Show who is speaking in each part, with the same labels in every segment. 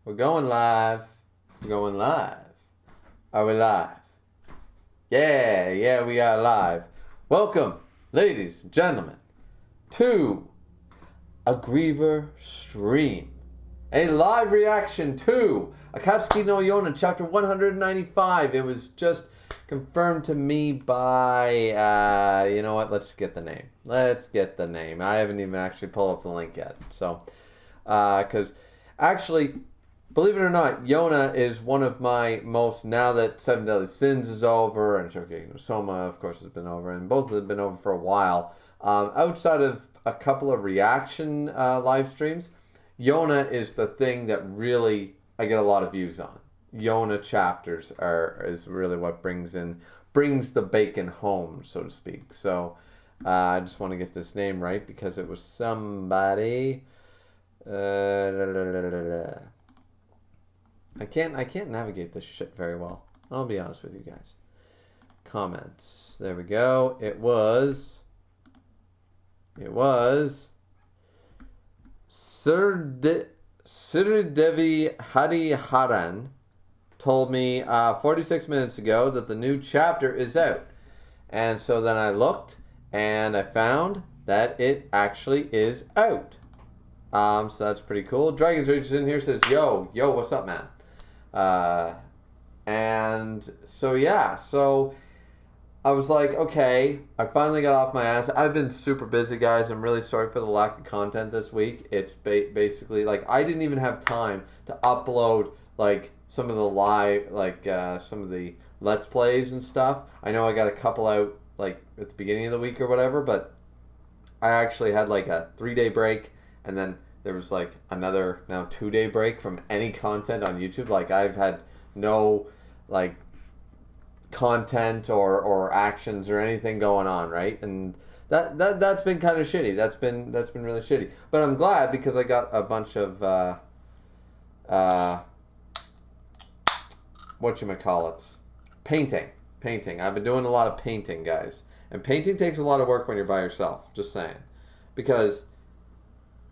Speaker 1: We're going live. We're going live. Are we live? Yeah, we are live. Welcome, ladies and gentlemen, to a Griever stream. A live reaction to Akatsuki no Yona, chapter 195. It was just confirmed to me by, you know what, let's get the name. I haven't even actually pulled up the link yet. So, because actually, believe it or not, Yona is one of my most, now that Seven Deadly Sins is over, and Shokugeki no Soma, of course, has been over, and both of them have been over for a while. Outside of a couple of reaction live streams, Yona is the thing that really I get a lot of views on. Yona chapters is really what brings the bacon home, so to speak. So I just want to get this name right because it was somebody. I can't navigate this shit very well. I'll be honest with you guys. Comments. There we go. It was Sirdevi Hariharan told me 46 minutes ago that the new chapter is out. And so then I looked and I found that it actually is out. So that's pretty cool. Dragon's Rage is in here, says, yo, what's up, man? And so, yeah, so I was like, okay, I finally got off my ass. I've been super busy, guys. I'm really sorry for the lack of content this week. It's basically, like, I didn't even have time to upload, like, some of the live, like, some of the Let's Plays and stuff. I know I got a couple out, like, at the beginning of the week or whatever, but I actually had, like, a 3-day break, and then there was, like, another now 2-day break from any content on YouTube. Like, I've had no, like, content or actions or anything going on, right? And that's been kind of shitty. That's been really shitty. But I'm glad because I got a bunch of whatchamacallits, painting. I've been doing a lot of painting, guys, and painting takes a lot of work when you're by yourself. Just saying, because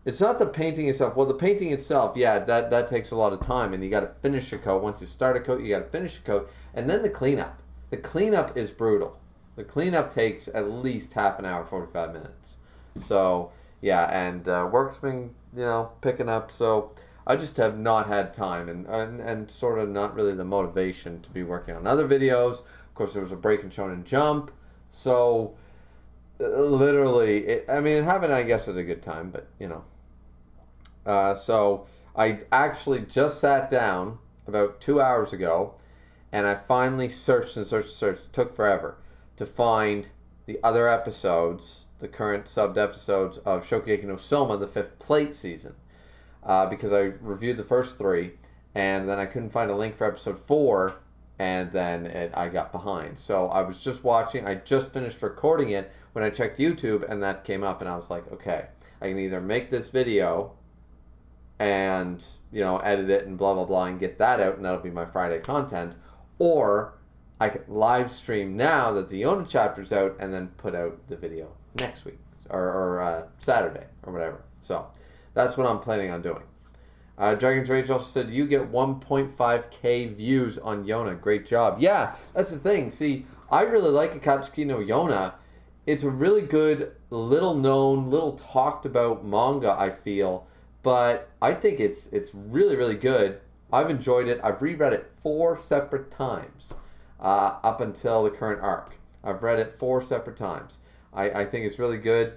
Speaker 1: it's not the painting itself. Well, the painting itself, yeah, that takes a lot of time, and you got to finish a coat. Once you start a coat, you got to finish a coat, and then the cleanup. The cleanup is brutal. The cleanup takes at least half an hour, 45 minutes. So, yeah, and work's been, picking up. So, I just have not had time and sort of not really the motivation to be working on other videos. Of course, there was a break in Shonen Jump. So, literally, it happened, I guess, at a good time, but, so, I actually just sat down about 2 hours ago, and I finally searched. It took forever to find the other episodes, the current subbed episodes of Shokugeki no Soma, the 5th plate season. Because I reviewed the first 3, and then I couldn't find a link for episode 4, and then I got behind. So I was just watching. I just finished recording it when I checked YouTube, and that came up, and I was like, okay, I can either make this video and, edit it and blah, blah, blah, and get that out, and that'll be my Friday content, or I can live stream now that the Yona chapter's out and then put out the video next week or Saturday or whatever. So that's what I'm planning on doing. Dragon's Rage also said, you get 1.5k views on Yona. Great job. Yeah, that's the thing. See, I really like Akatsuki no Yona. It's a really good, little known, little talked about manga, I feel. But I think it's really, really good. I've enjoyed it. I've reread it 4 separate times up until the current arc. I've read it 4 separate times. I think it's really good.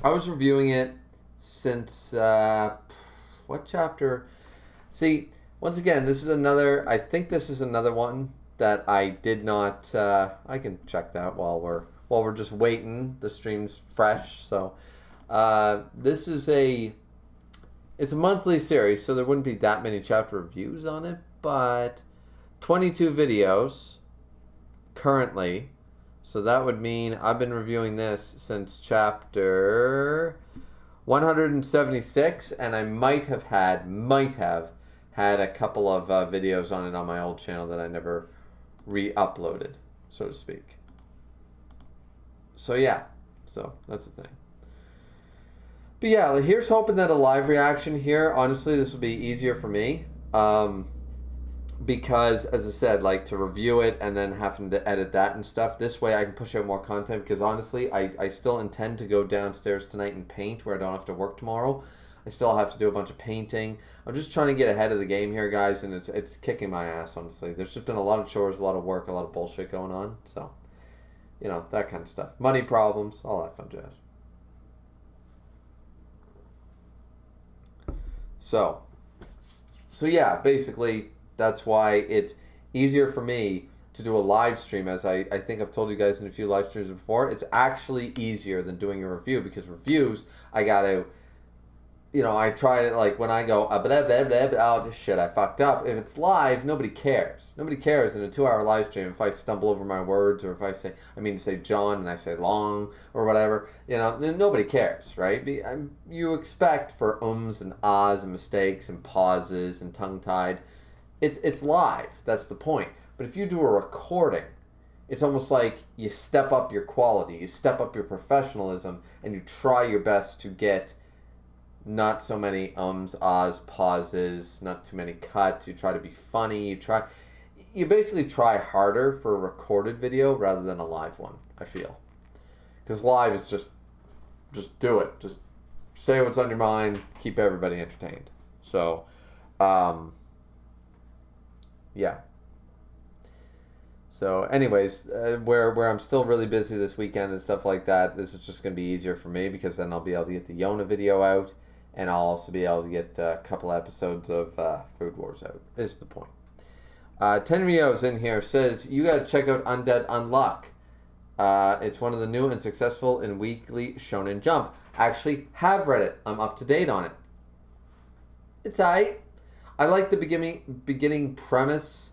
Speaker 1: I was reviewing it since, what chapter? See, once again, I think this is another one that I did not, I can check that while we're just waiting. The stream's fresh, so this is it's a monthly series, so there wouldn't be that many chapter reviews on it, but 22 videos currently. So that would mean I've been reviewing this since chapter 176, and I might have had a couple of videos on it on my old channel that I never re-uploaded, so to speak. So yeah, so that's the thing. But yeah, here's hoping that a live reaction here, honestly, this will be easier for me. Because, as I said, like, to review it and then having to edit that and stuff, this way I can push out more content, because honestly, I still intend to go downstairs tonight and paint where I don't have to work tomorrow. I still have to do a bunch of painting. I'm just trying to get ahead of the game here, guys, and it's kicking my ass, honestly. There's just been a lot of chores, a lot of work, a lot of bullshit going on, so, you know, that kind of stuff. Money problems, all that fun jazz. So yeah, basically, that's why it's easier for me to do a live stream, as I think I've told you guys in a few live streams before. It's actually easier than doing a review, because reviews, I gotta, you know, I try to, like, when I go, blah, blah, blah, blah, oh, shit, I fucked up. If it's live, nobody cares. Nobody cares in a 2-hour live stream if I stumble over my words, or if I say, say John and I say long, or whatever. You know, nobody cares, right? You expect for ums and ahs and mistakes and pauses and tongue-tied. It's live. That's the point. But if you do a recording, it's almost like you step up your quality, you step up your professionalism, and you try your best to get not so many ums, ahs, pauses, not too many cuts. You try to be funny. You basically try harder for a recorded video rather than a live one, I feel. Because live is just do it. Just say what's on your mind, keep everybody entertained. So, yeah. So, anyways, where I'm still really busy this weekend and stuff like that, this is just going to be easier for me, because then I'll be able to get the Yona video out, and I'll also be able to get a couple episodes of Food Wars out, is the point. Tenryo's in here, says, you got to check out Undead Unluck. It's one of the new and successful in Weekly Shonen Jump. Actually, have read it. I'm up to date on it. It's aight. I like the beginning premise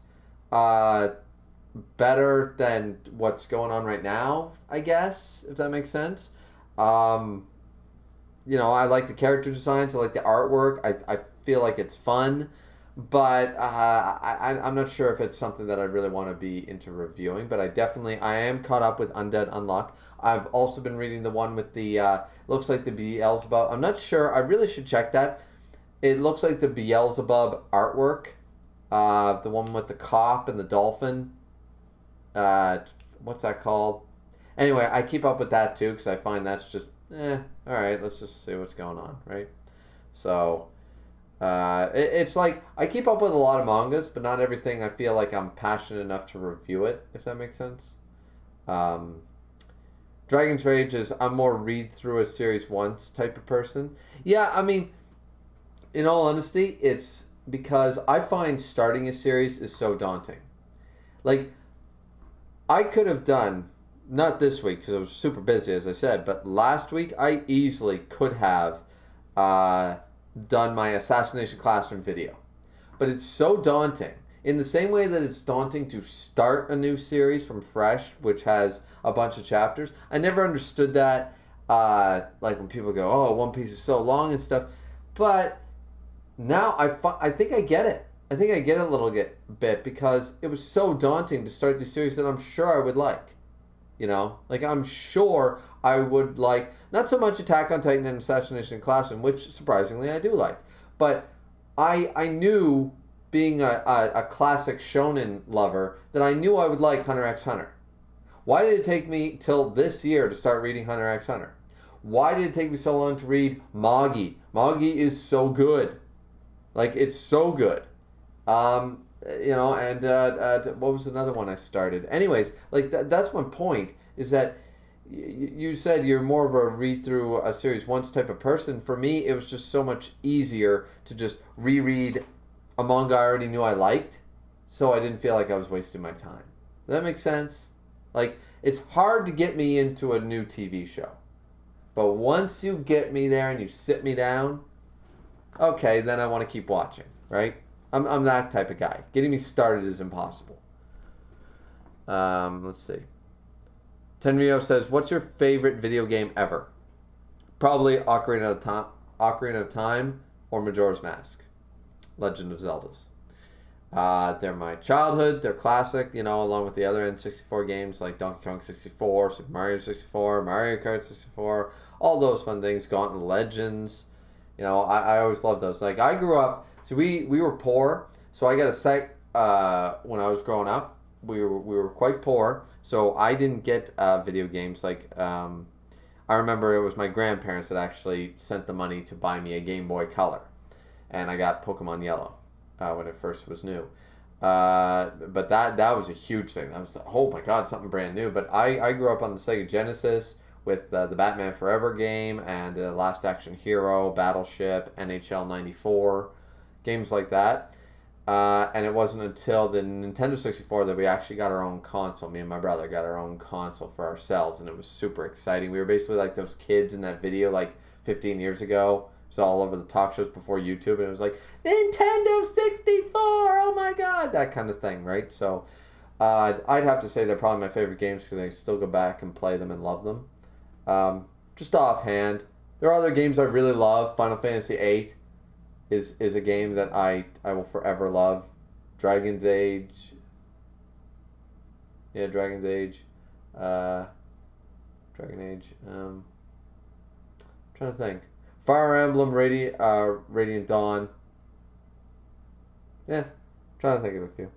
Speaker 1: better than what's going on right now, I guess, if that makes sense. You know, I like the character designs, I like the artwork, I feel like it's fun, but I'm not sure if it's something that I really want to be into reviewing, but I am caught up with Undead Unluck. I've also been reading the one with the, looks like the Beelzebub. I'm not sure, I really should check that. It looks like the Beelzebub artwork, the one with the cop and the dolphin. What's that called? Anyway, I keep up with that too, because I find that's just, alright, let's just see what's going on, right? So, it's like, I keep up with a lot of mangas, but not everything I feel like I'm passionate enough to review it, if that makes sense. Dragon's Rage is, I'm more read through a series once type of person. Yeah, I mean, in all honesty, it's because I find starting a series is so daunting. Like, I could have done, not this week because I was super busy, as I said, but last week I easily could have done my Assassination Classroom video. But it's so daunting. In the same way that it's daunting to start a new series from fresh, which has a bunch of chapters. I never understood that, like when people go, oh, One Piece is so long and stuff. But now I think I get it. I think I get it a little bit, because it was so daunting to start the series that I'm sure I would like. You know? Like, I'm sure I would like, not so much Attack on Titan and Assassination Classroom, which surprisingly I do like. But I knew, being a classic shonen lover, that I knew I would like Hunter x Hunter. Why did it take me till this year to start reading Hunter x Hunter? Why did it take me so long to read Magi? Magi is so good. Like, it's so good. You know, and what was another one I started? Anyways, like, that's my point, is that you said you're more of a read through a series once type of person. For me, it was just so much easier to just reread a manga I already knew I liked, so I didn't feel like I was wasting my time. Does that make sense? Like, it's hard to get me into a new TV show. But once you get me there and you sit me down, okay, then I want to keep watching, right? I'm that type of guy. Getting me started is impossible. Let's see. Tenryo says, what's your favorite video game ever? Probably Ocarina of Time or Majora's Mask. Legend of Zeldas. They're my childhood. They're classic, you know, along with the other N64 games like Donkey Kong 64, Super Mario 64, Mario Kart 64, all those fun things, Gauntlet Legends. You know, I always loved those. Like, I grew up, so we were poor, So I got a seg. When I was growing up, we were quite poor, so I didn't get video games. Like I remember it was my grandparents that actually sent the money to buy me a Game Boy Color, and I got Pokemon Yellow when it first was new. But that was a huge thing. That was, oh my god, something brand new. But I grew up on the Sega Genesis with the Batman Forever game and the Last Action Hero, Battleship, NHL 94, games like that. And it wasn't until the Nintendo 64 that we actually got our own console. Me and my brother got our own console for ourselves, and it was super exciting. We were basically like those kids in that video like 15 years ago. It was all over the talk shows before YouTube, and it was like, Nintendo 64, oh my god, that kind of thing, right? So I'd have to say they're probably my favorite games because I still go back and play them and love them. Just offhand, there are other games I really love. Final Fantasy VIII is a game that I will forever love. Dragon's Age. Yeah, Dragon's Age. Dragon Age. Trying to think. Fire Emblem, Radiant Dawn. Yeah, trying to think of a few.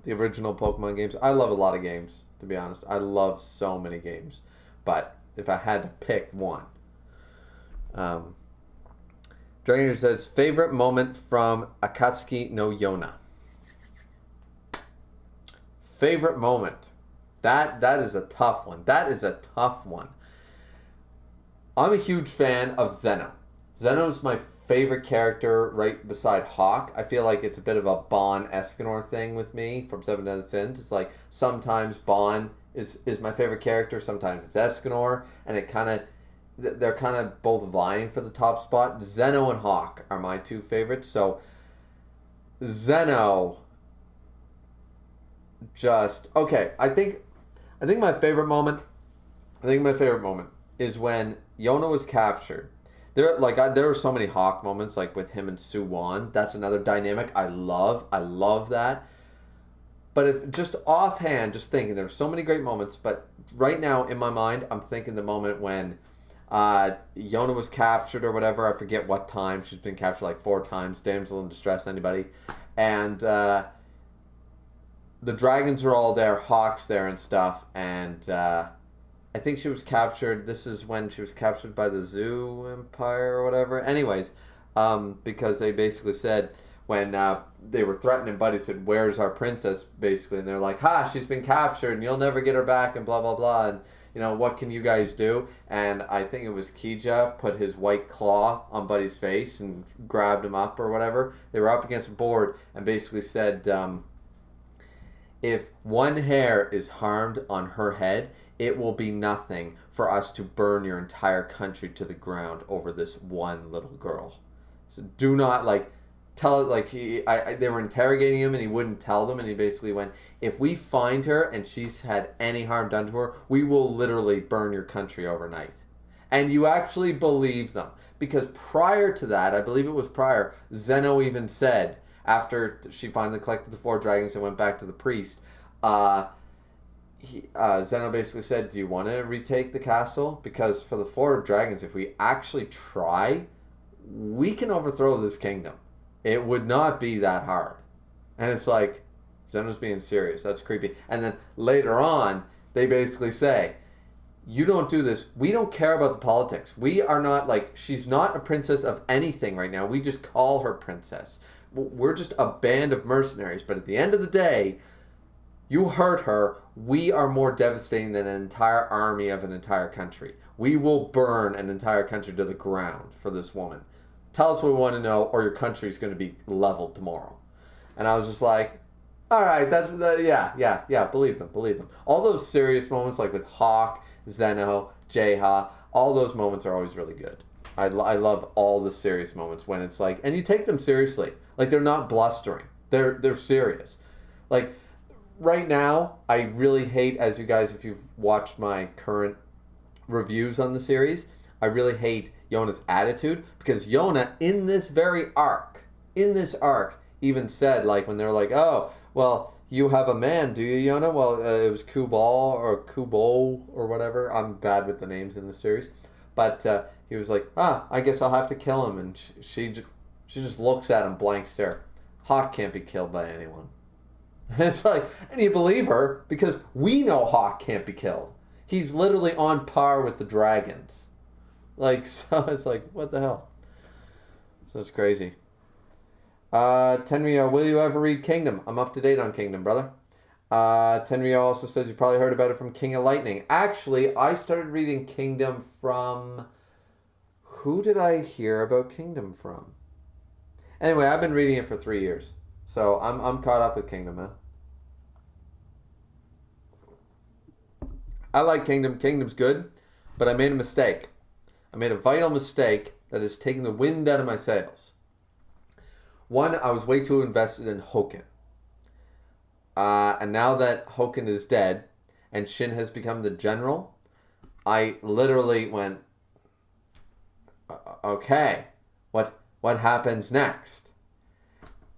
Speaker 1: The original Pokemon games. I love a lot of games, to be honest. I love so many games. But if I had to pick one. Dragon Age says, favorite moment from Akatsuki no Yona. Favorite moment. That is a tough one. That is a tough one. I'm a huge fan of Zeno. Zeno's my favorite character right beside Hawk. I feel like it's a bit of a Bon Escanor thing with me from Seven Deadly Sins. It's like sometimes Bon is my favorite character, sometimes it's Escanor, and they're kind of both vying for the top spot. Zeno and Hawk are my two favorites. So Zeno okay, I think my favorite moment is when Yona was captured. There were so many Hawk moments, like with him and soo-won. That's another dynamic I love that. But if just offhand, just thinking, there were so many great moments. But right now in my mind, I'm thinking the moment when Yona was captured or whatever. I forget what time. She's been captured like 4 times. Damsel in distress, anybody. And the dragons are all there. Hawk's there and stuff. And I think she was captured. This is when she was captured by the Zoo Empire or whatever. Anyways, because they basically said when they were threatening Buddy, said, "Where's our princess?" Basically, and they're like, "Ha! She's been captured, and you'll never get her back," and blah blah blah. And what can you guys do? And I think it was Kija put his white claw on Buddy's face and grabbed him up or whatever. They were up against a board and basically said, if one hair is harmed on her head, it will be nothing for us to burn your entire country to the ground over this one little girl. So do not tell it. They were interrogating him and he wouldn't tell them, and he basically went, if we find her and she's had any harm done to her, we will literally burn your country overnight. And you actually believe them, because prior to that, I believe it was prior, Zeno even said, after she finally collected the 4 dragons and went back to the priest, Zeno basically said, do you want to retake the castle? Because for the 4 dragons, if we actually try, we can overthrow this kingdom. It would not be that hard. And it's like, Zeno's being serious. That's creepy. And then later on, they basically say, you don't do this. We don't care about the politics. We are not she's not a princess of anything right now. We just call her princess. We're just a band of mercenaries. But at the end of the day, you hurt her, we are more devastating than an entire army of an entire country. We will burn an entire country to the ground for this woman. Tell us what we want to know, or your country is going to be leveled tomorrow. And I was just like, all right, yeah, believe them. All those serious moments, like with Hawk, Zeno, jae-ha, all those moments are always really good. I love all the serious moments when it's like, and you take them seriously. Like, they're not blustering. They're serious. Like, right now, I really hate, as you guys, if you've watched my current reviews on the series, I really hate Yona's attitude, because Yona, in this arc, even said, when they're like, oh, well, you have a man, do you, Yona? Well, it was Kubal or Kubo or whatever. I'm bad with the names in the series. But he was like, I guess I'll have to kill him. And she She just looks at him, blank stare. Hawk can't be killed by anyone. And it's like, and you believe her because we know Hawk can't be killed. He's literally on par with the dragons. Like, so it's like, what the hell? So it's crazy. Tenryo, will you ever read Kingdom? I'm up to date on Kingdom, brother. Tenryo also says you probably heard about it from King of Lightning. Actually, I started reading Kingdom from... Who did I hear about Kingdom from? Anyway, I've been reading it for 3 years. So I'm caught up with Kingdom, man. I like Kingdom. Kingdom's good, but I made a mistake. I made a vital mistake that has taken the wind out of my sails. One, I was way too invested in Hoken. And now that Hoken is dead and Shin has become the general, I literally went, okay, what happens next?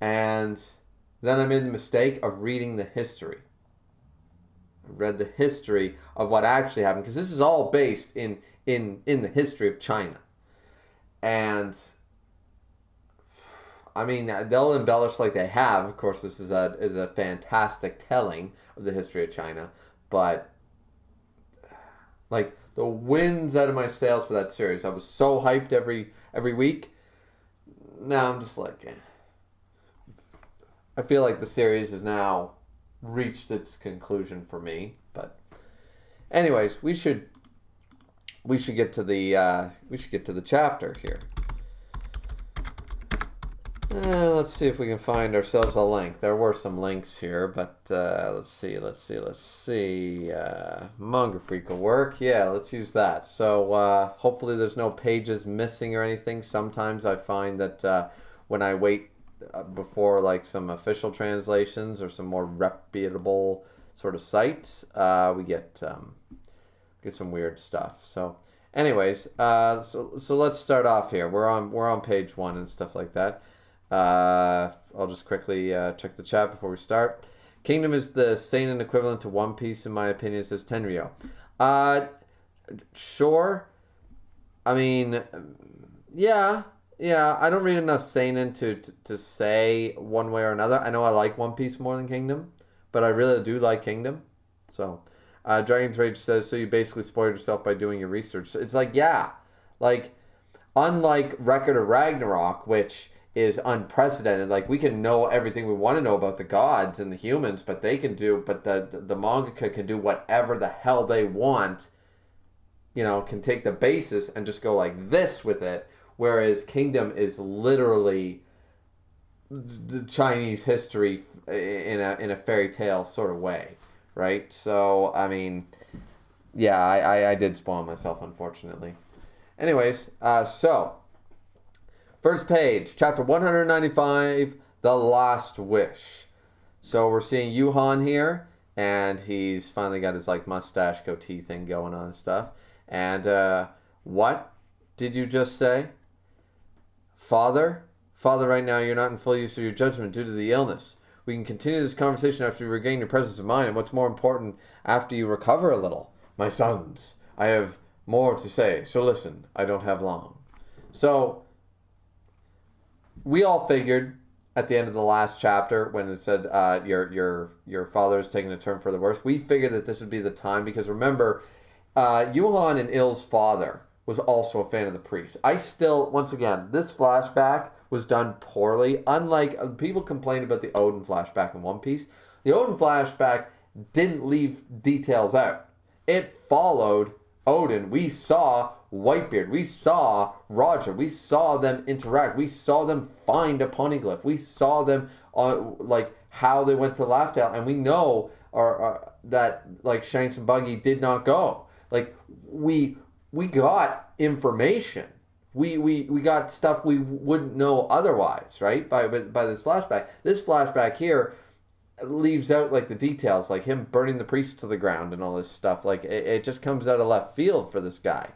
Speaker 1: And then I made the mistake of reading the history. I read the history of what actually happened, because this is all based in the history of China. And I mean, they'll embellish like they have. Of course, this is a fantastic telling of the history of China. But like the winds out of my sails for that series. I was so hyped every week. Now I'm just like, I feel like the series has now reached its conclusion for me. But anyways, we should get to the chapter here. Let's see if we can find ourselves a link. There were some links here, but let's see. Manga Freak will work. Yeah, let's use that. So hopefully there's no pages missing or anything. Sometimes I find that when I wait before like some official translations or some more reputable sort of sites, we get some weird stuff. So anyways, so let's start off here. We're on page 1 and stuff like that. I'll just quickly check the chat before we start. Kingdom is the seinen equivalent to One Piece, in my opinion, says Tenryo. Sure. I mean, yeah. I don't read enough seinen to say one way or another. I know I like One Piece more than Kingdom, but I really do like Kingdom. So, Dragon's Rage says, so you basically spoiled yourself by doing your research. It's like, yeah. Like, unlike Record of Ragnarok, which is unprecedented. Like, we can know everything we want to know about the gods and the humans, but the mangaka can do whatever the hell they want, can take the basis and just go like this with it, whereas Kingdom is literally the Chinese history in a fairy tale sort of way, right? So, I mean, yeah, I did spoil myself, unfortunately. Anyways, so first page, chapter 195, The Last Wish. So we're seeing Juhan here, and he's finally got his like mustache goatee thing going on and stuff. And what did you just say? Father, right now you're not in full use of your judgment due to the illness. We can continue this conversation after you regain your presence of mind, and what's more important, after you recover a little. My sons, I have more to say, so listen, I don't have long. So we all figured at the end of the last chapter when it said your father is taking a turn for the worse, we figured that this would be the time, because remember, Juhan and Ill's father was also a fan of the priest. Once again, this flashback was done poorly. Unlike, people complained about the Odin flashback in One Piece. The Odin flashback didn't leave details out. It followed Odin. We saw Whitebeard. We saw Roger. We saw them interact. We saw them find a poneglyph. We saw them like how they went to Laughdale, and we know that like Shanks and Buggy did not go. Like we got information. We got stuff we wouldn't know otherwise, right? By this flashback. This flashback here leaves out like the details, like him burning the priest to the ground and all this stuff. Like it just comes out of left field for this guy.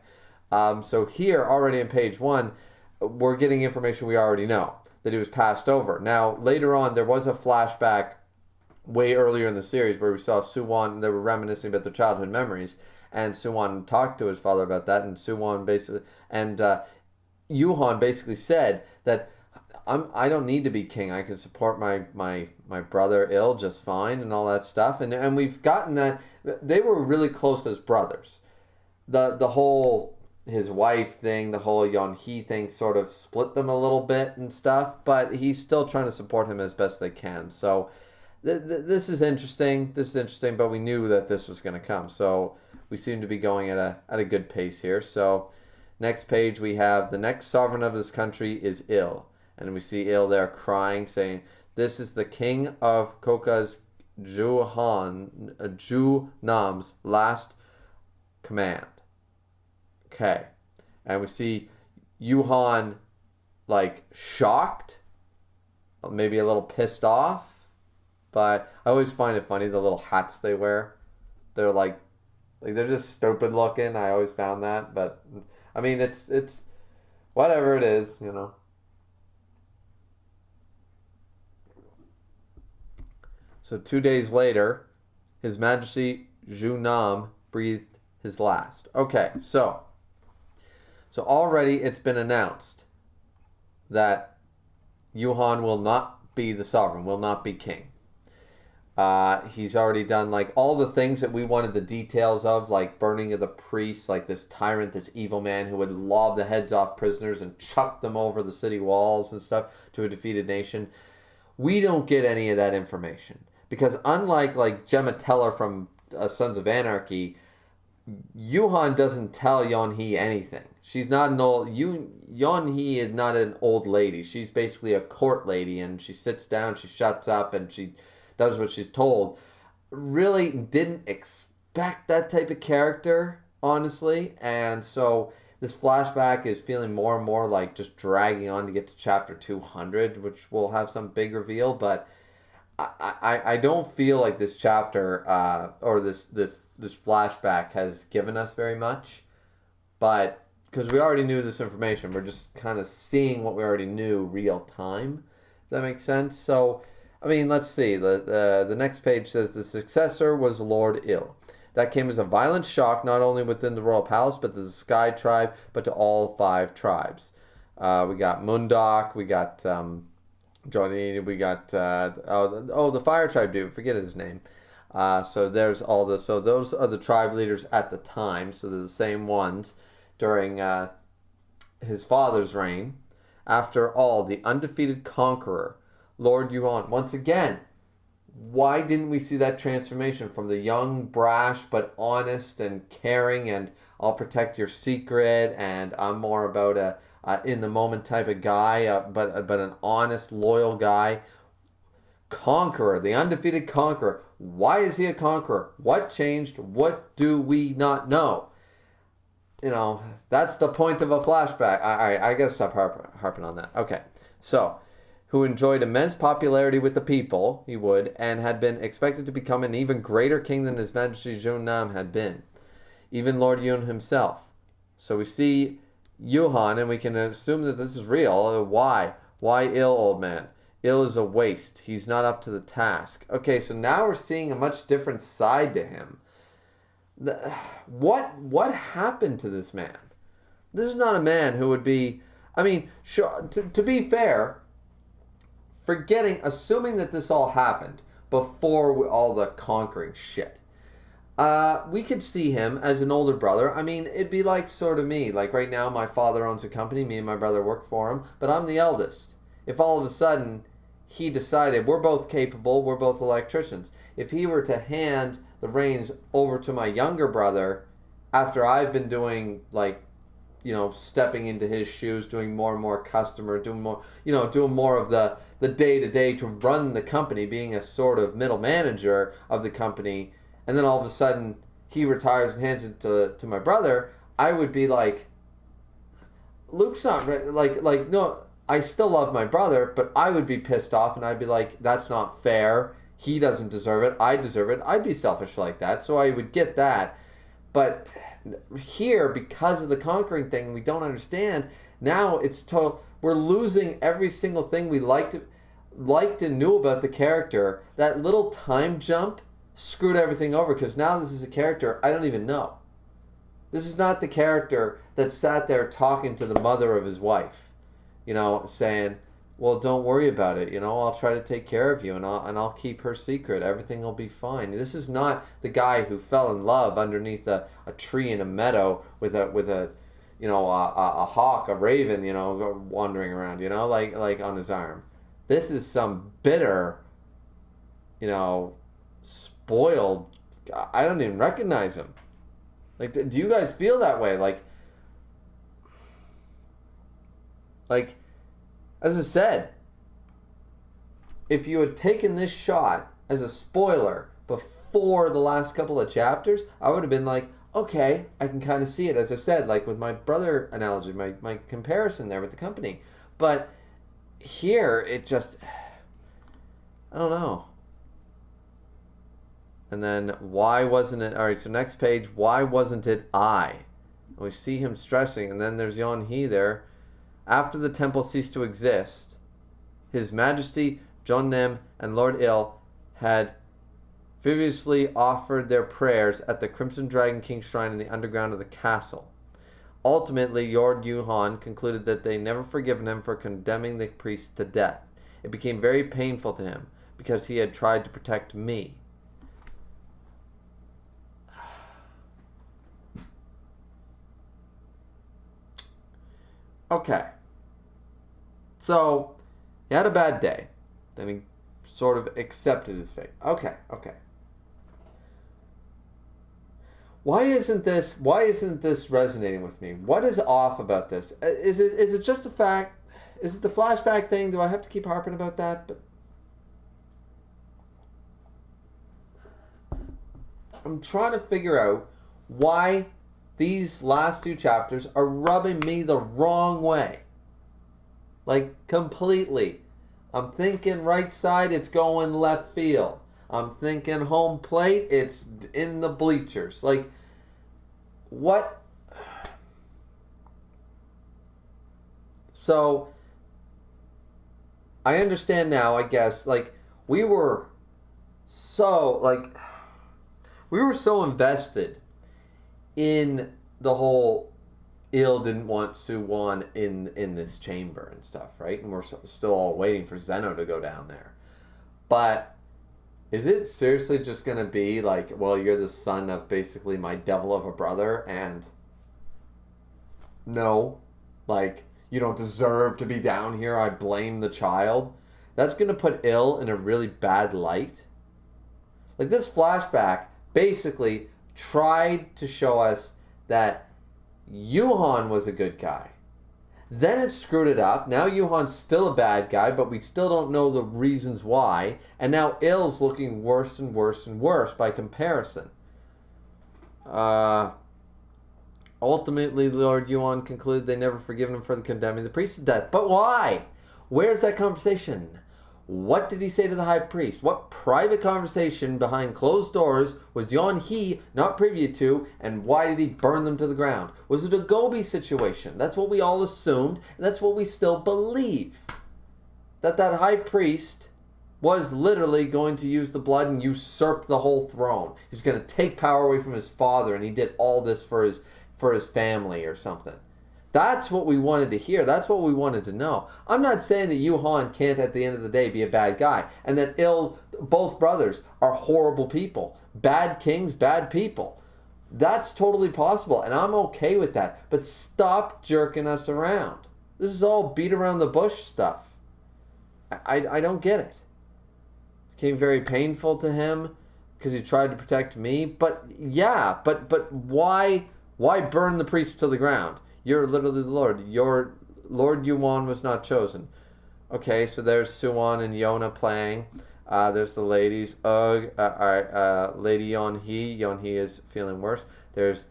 Speaker 1: So here, already in page 1, we're getting information we already know, that he was passed over. Now, later on, there was a flashback way earlier in the series where we saw soo-won, they were reminiscing about their childhood memories, and soo-won talked to his father about that, and soo-won basically, and Juhan basically said that I don't need to be king. I can support my brother Il just fine and all that stuff. And we've gotten that they were really close as brothers. The whole his wife thing, the whole Yeon-hee thing sort of split them a little bit and stuff, but he's still trying to support him as best they can. So this is interesting. This is interesting, but we knew that this was going to come. So we seem to be going at a good pace here. So next page we have the next sovereign of this country is Il. And we see Il there crying, saying, "This is the king of Koka's Ju-nam's last command." Okay. And we see Juhan, like, shocked, maybe a little pissed off. But I always find it funny, the little hats they wear. They're like they're just stupid looking. I always found that. But, I mean, it's whatever it is, you know. So 2 days later, His Majesty Ju-nam breathed his last. Okay, so already it's been announced that Juhan will not be the sovereign, will not be king. He's already done like all the things that we wanted the details of, like burning of the priests, like this tyrant, this evil man who would lob the heads off prisoners and chuck them over the city walls and stuff to a defeated nation. We don't get any of that information. Because unlike like Gemma Teller from Sons of Anarchy, Juhan doesn't tell Yeon-hee anything. She's not an old... Yeon-hee is not an old lady. She's basically a court lady, and she sits down, she shuts up, and she does what she's told. Really didn't expect that type of character, honestly. And so this flashback is feeling more and more like just dragging on to get to chapter 200, which will have some big reveal, but... I don't feel like this chapter or this flashback has given us very much, but because we already knew this information, we're just kind of seeing what we already knew real time. Does that make sense? So, I mean, let's see. The next page says the successor was Lord Il. That came as a violent shock not only within the royal palace, but to the Sky Tribe, but to all 5 tribes. We got Mundok, we got... Johnny, we got the Fire Tribe dude, forget his name. So there's all this. So those are the tribe leaders at the time. So they're the same ones during his father's reign. After all, the undefeated conqueror, Lord Juhan. Once again, why didn't we see that transformation from the young, brash, but honest and caring and I'll protect your secret and I'm more about a in the moment type of guy, but an honest, loyal guy. Conqueror, the undefeated conqueror. Why is he a conqueror? What changed? What do we not know? You know, that's the point of a flashback. I gotta stop harping on that. Okay, so who enjoyed immense popularity with the people, he would, and had been expected to become an even greater king than His Majesty Ju-nam had been. Even Lord Yun himself. So we see Juhan, and we can assume that this is real. Why? Why Il, old man? Il is a waste. He's not up to the task. Okay, so now we're seeing a much different side to him. What happened to this man? This is not a man who would be... I mean, sure, to be fair, assuming that this all happened before all the conquering shit, we could see him as an older brother. I mean, it'd be like sort of me. Like right now, my father owns a company. Me and my brother work for him. But I'm the eldest. If all of a sudden he decided, we're both capable, we're both electricians. If he were to hand the reins over to my younger brother after I've been doing like, you know, stepping into his shoes, doing more and more customer, doing more of the day-to-day to run the company, being a sort of middle manager of the company, and then all of a sudden he retires and hands it to my brother, I would be like, Luke's not like no, I still love my brother, but I would be pissed off and I'd be like, that's not fair. He doesn't deserve it. I deserve it. I'd be selfish like that. So I would get that. But here, because of the conquering thing, we don't understand. Now it's total. We're losing every single thing we liked and knew about the character. That little time jump screwed everything over because now this is a character I don't even know. This is not the character that sat there talking to the mother of his wife, you know, saying, well, don't worry about it. I'll try to take care of you, and I'll keep her secret. Everything will be fine. This is not the guy who fell in love underneath a tree in a meadow with a a hawk, a raven, wandering around, like on his arm. This is some bitter, spoiled. I don't even recognize him. Like, do you guys feel that way? Like, as I said, if you had taken this shot as a spoiler before the last couple of chapters, I would have been like, okay, I can kind of see it. As I said, like with my brother analogy, my comparison there with the company. But here, it just, I don't know. And then, why wasn't it, alright, so next page, why wasn't it I? And we see him stressing, and then there's Yeon-hee there. After the temple ceased to exist, His Majesty, Jeonnim, and Lord Il had previously offered their prayers at the Crimson Dragon King shrine in the underground of the castle. Ultimately, Lord Juhan concluded that they never forgiven him for condemning the priest to death. It became very painful to him, because he had tried to protect me. Okay. So, he had a bad day. Then he sort of accepted his fate. Okay. Why isn't this resonating with me? What is off about this? Is it just the fact? Is it the flashback thing? Do I have to keep harping about that? But I'm trying to figure out why these last two chapters are rubbing me the wrong way. Like, completely. I'm thinking right side, it's going left field. I'm thinking home plate, it's in the bleachers. Like, what? So, I understand now, I guess, like, we were so invested in the whole Il didn't want soo-won in this chamber and stuff, right? And we're still all waiting for Zeno to go down there. But is it seriously just going to be like, well, you're the son of basically my devil of a brother, and no, like, you don't deserve to be down here, I blame the child? That's going to put Il in a really bad light. Like, this flashback basically tried to show us that Juhan was a good guy. Then it screwed it up. Now Juhan's still a bad guy, but we still don't know the reasons why. And now Il's looking worse and worse and worse by comparison. Ultimately, Lord Juhan concluded they never forgiven him for the condemning the priest to death. But why? Where's that conversation? What did he say to the high priest? What private conversation behind closed doors was Yeon-hee not privy to, and why did he burn them to the ground? Was it a Gobi situation? That's what we all assumed, and that's what we still believe. That high priest was literally going to use the blood and usurp the whole throne. He's going to take power away from his father, and he did all this for his family or something. That's what we wanted to hear. That's what we wanted to know. I'm not saying that Juhan can't, at the end of the day, be a bad guy. And that both brothers are horrible people. Bad kings, bad people. That's totally possible. And I'm okay with that. But stop jerking us around. This is all beat around the bush stuff. I don't get it. It became very painful to him because he tried to protect me. But yeah, but why burn the priest to the ground? You're literally the Lord. Your Lord Juhan was not chosen. Okay, so there's soo-won and Yona playing. There's the ladies. Lady Yeon-hee. Yeon-hee is feeling worse. There's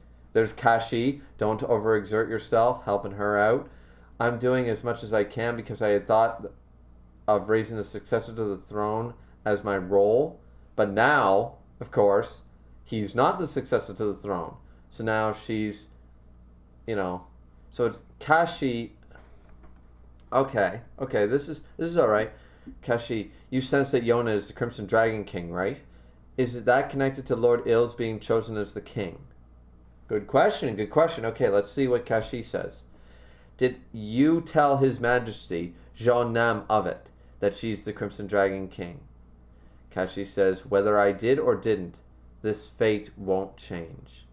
Speaker 1: Kashi. Don't overexert yourself. Helping her out. I'm doing as much as I can because I had thought of raising the successor to the throne as my role. But now, of course, he's not the successor to the throne. So now she's, So it's Kashi. Okay, this is all right. Kashi, you sense that Yona is the Crimson Dragon King, right? Is that connected to Lord Il's being chosen as the king? Good question. Okay, let's see what Kashi says. Did you tell His Majesty Jeonnam of it, that she's the Crimson Dragon King. Kashi says, whether I did or didn't, this fate won't change.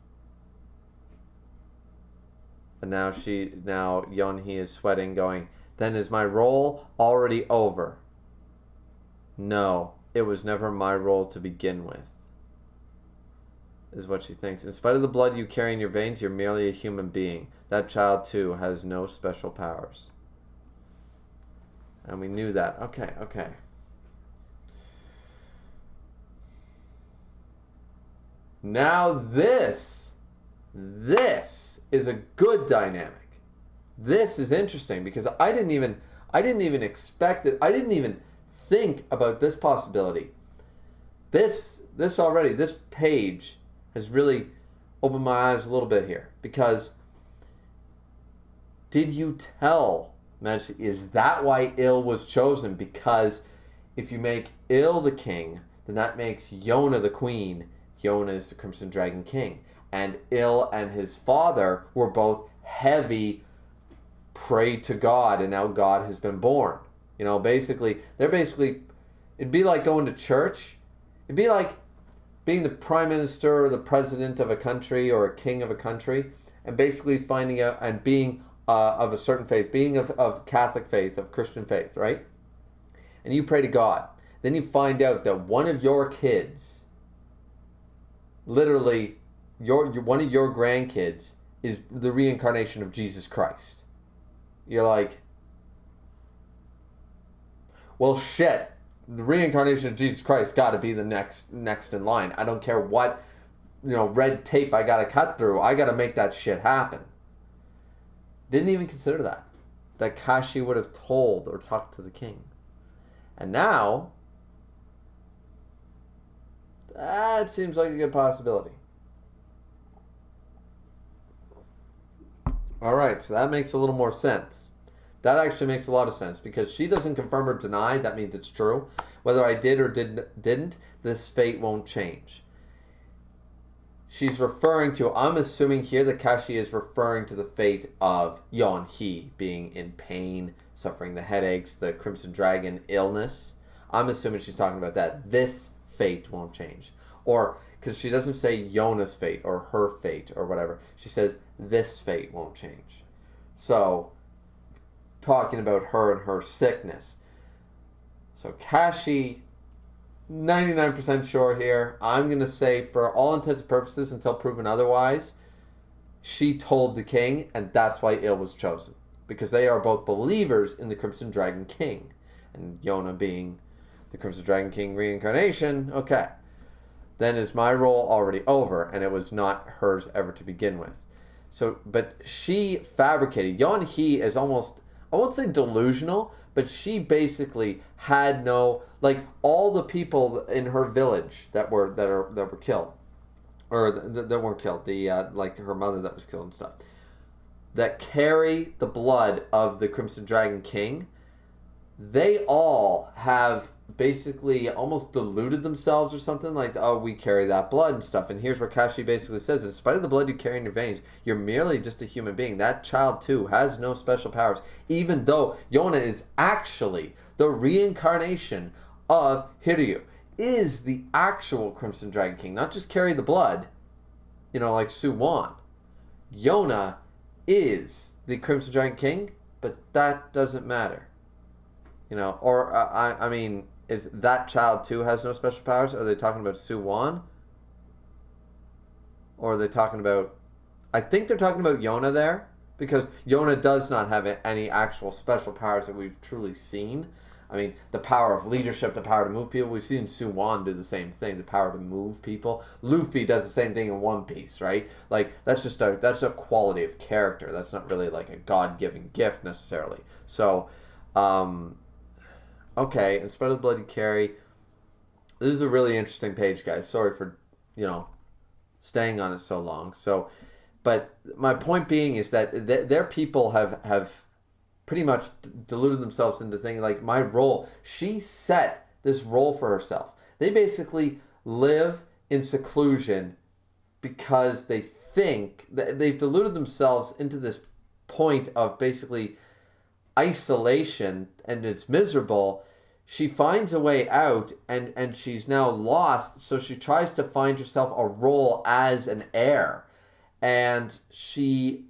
Speaker 1: And now Yeonhee is sweating, going, then is my role already over? No, it was never my role to begin with, is what she thinks. In spite of the blood you carry in your veins, you're merely a human being. That child, too, has no special powers. And we knew that. Okay. Now this is a good dynamic. This is interesting because I didn't even expect it. I didn't even think about this possibility. This page has really opened my eyes a little bit here, because did you tell Majesty, is that why Il was chosen? Because if you make Il the king, then that makes Yona the queen. Yona is the Crimson Dragon King. And Il and his father were both heavy pray to God, and now God has been born. You know, it'd be like going to church. It'd be like being the prime minister or the president of a country or a king of a country, and basically finding out and being of a certain faith, being of Catholic faith, of Christian faith, right? And you pray to God. Then you find out that one of your kids, literally one of your grandkids, is the reincarnation of Jesus Christ. You're like, well, shit. The reincarnation of Jesus Christ got to be the next in line. I don't care what, red tape I got to cut through. I got to make that shit happen. Didn't even consider that Kashi would have told or talked to the king. And now, that seems like a good possibility. All right, so that makes a little more sense. That actually makes a lot of sense, because she doesn't confirm or deny. That means it's true. Whether I did or didn't, this fate won't change. She's referring to, I'm assuming here that Kashi is referring to the fate of Yeonhee being in pain, suffering the headaches, the Crimson Dragon illness. I'm assuming she's talking about that. This fate won't change. Or, because she doesn't say Yona's fate or her fate or whatever. She says this fate won't change. So, talking about her and her sickness. So Kashi, 99% sure here. I'm going to say, for all intents and purposes, until proven otherwise, she told the king, and that's why Il was chosen. Because they are both believers in the Crimson Dragon King. And Yona being the Crimson Dragon King reincarnation, okay. Then is my role already over, and it was not hers ever to begin with. So, but she fabricated. Yeonhee is almost, I won't say delusional, but she basically had no, like, all the people in her village that were killed, or that weren't killed, like her mother that was killed and stuff, that carry the blood of the Crimson Dragon King, they all have basically almost deluded themselves or something, like, oh, we carry that blood and stuff. And here's where Kashi basically says, in spite of the blood you carry in your veins, you're merely just a human being. That child too has no special powers, even though Yona is actually the reincarnation of Hiryu, is the actual Crimson Dragon King, not just carry the blood, like soo-won. Yona is the Crimson Dragon King, but that doesn't matter. I mean, is that child too has no special powers? Are they talking about soo-won? Or are they talking about, I think they're talking about Yona there, because Yona does not have any actual special powers that we've truly seen. I mean, the power of leadership, the power to move people. We've seen soo-won do the same thing, the power to move people. Luffy does the same thing in One Piece, right? Like, that's a quality of character. That's not really like a God-given gift necessarily. So, okay, in spite of the blood you carry, this is a really interesting page, guys. Sorry for, staying on it so long. So, but my point being is that their people have pretty much deluded themselves into thinking, like, my role, she set this role for herself. They basically live in seclusion because they think that they've deluded themselves into this point of basically isolation and it's miserable, she finds a way out, and she's now lost, so she tries to find herself a role as an heir. And she,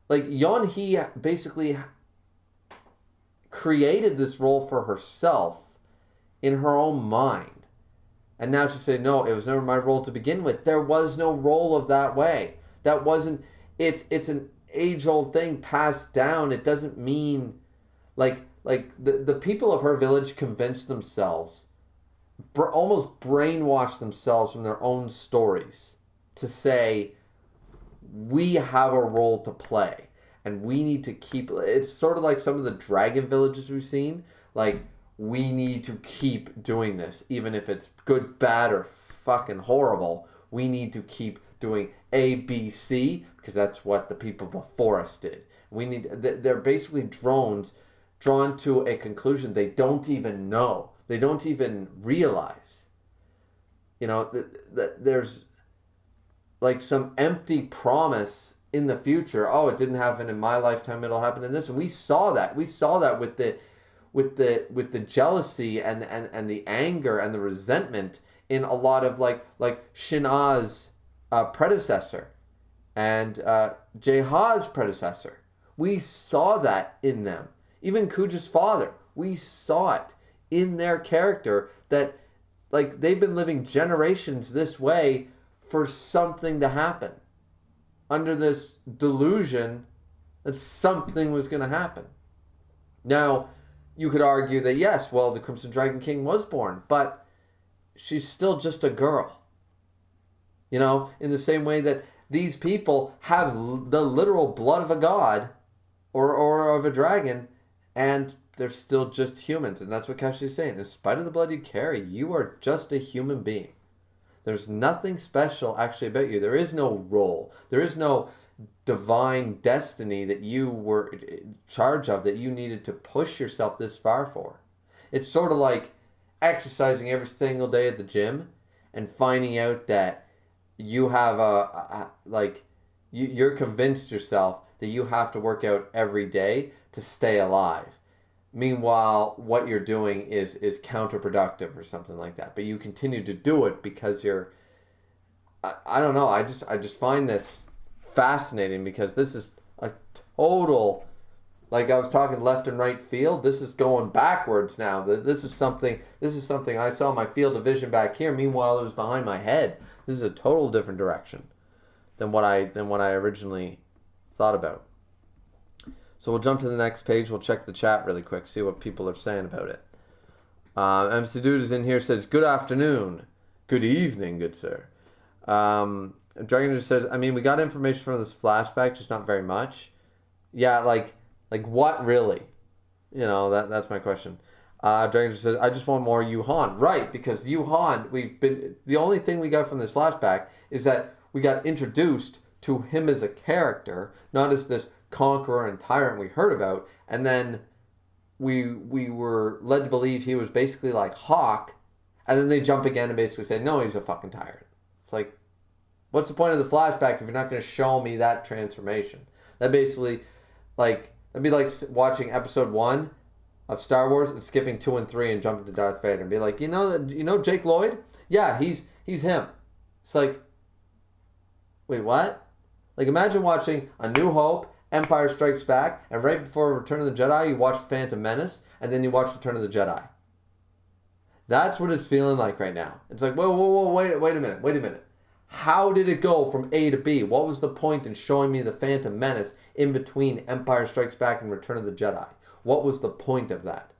Speaker 1: like, Yeon-hee basically created this role for herself in her own mind. And now she's saying, no, it was never my role to begin with. There was no role of that way. That wasn't, it's an age-old thing passed down. It doesn't mean, like the people of her village convinced themselves, almost brainwashed themselves from their own stories to say, we have a role to play and we need to keep, it's sort of like some of the dragon villages we've seen, like, we need to keep doing this, even if it's good, bad, or fucking horrible. We need to keep doing A, B, C, because that's what the people before us did. They're basically drones drawn to a conclusion they don't even know. They don't even realize. You know, that there's like some empty promise in the future. Oh, it didn't happen in my lifetime, it'll happen in this. And we saw that. We saw that with the jealousy and the anger and the resentment in a lot of like Shin-ah's predecessor and jae-ha's predecessor. We saw that in them. Even Kuja's father, we saw it in their character that, like, they've been living generations this way for something to happen, under this delusion that something was going to happen. Now, you could argue that, yes, well, the Crimson Dragon King was born, but she's still just a girl. You know, in the same way that these people have the literal blood of a god or of a dragon, and they're still just humans. And that's what Kashi is saying. In spite of the blood you carry, you are just a human being. There's nothing special actually about you. There is no role. There is no divine destiny that you were in charge of, that you needed to push yourself this far for. It's sort of like exercising every single day at the gym and finding out that you have you're convinced yourself that you have to work out every day to stay alive. Meanwhile, what you're doing is counterproductive or something like that. But you continue to do it because you're, I don't know, I just find this fascinating, because this is a total, like I was talking left and right field, this is going backwards now. This is something I saw my field of vision back here. Meanwhile, it was behind my head. This is a total different direction than what I originally thought about. So we'll jump to the next page. We'll check the chat really quick, see what people are saying about it. MC Dude is in here, says, good afternoon. Good evening, good sir. Dragon just says, I mean, we got information from this flashback, just not very much. Yeah, like what really? You know, that's my question. Dragon just says, I just want more Juhan. Right, because Juhan, the only thing we got from this flashback is that we got introduced to him as a character, not as this conqueror and tyrant we heard about, and then we were led to believe he was basically like Hawk, and then they jump again and basically say, no, he's a fucking tyrant. It's like, what's the point of the flashback if you're not going to show me that transformation? That basically, like, that'd be like watching episode 1 of Star Wars and skipping 2 and 3 and jumping to Darth Vader and be like, you know Jake Lloyd? Yeah, he's him. It's like, wait, what? Like, imagine watching A New Hope, Empire Strikes Back, and right before Return of the Jedi, you watch The Phantom Menace, and then you watch Return of the Jedi. That's what it's feeling like right now. It's like, whoa, wait a minute. How did it go from A to B? What was the point in showing me The Phantom Menace in between Empire Strikes Back and Return of the Jedi? What was the point of that?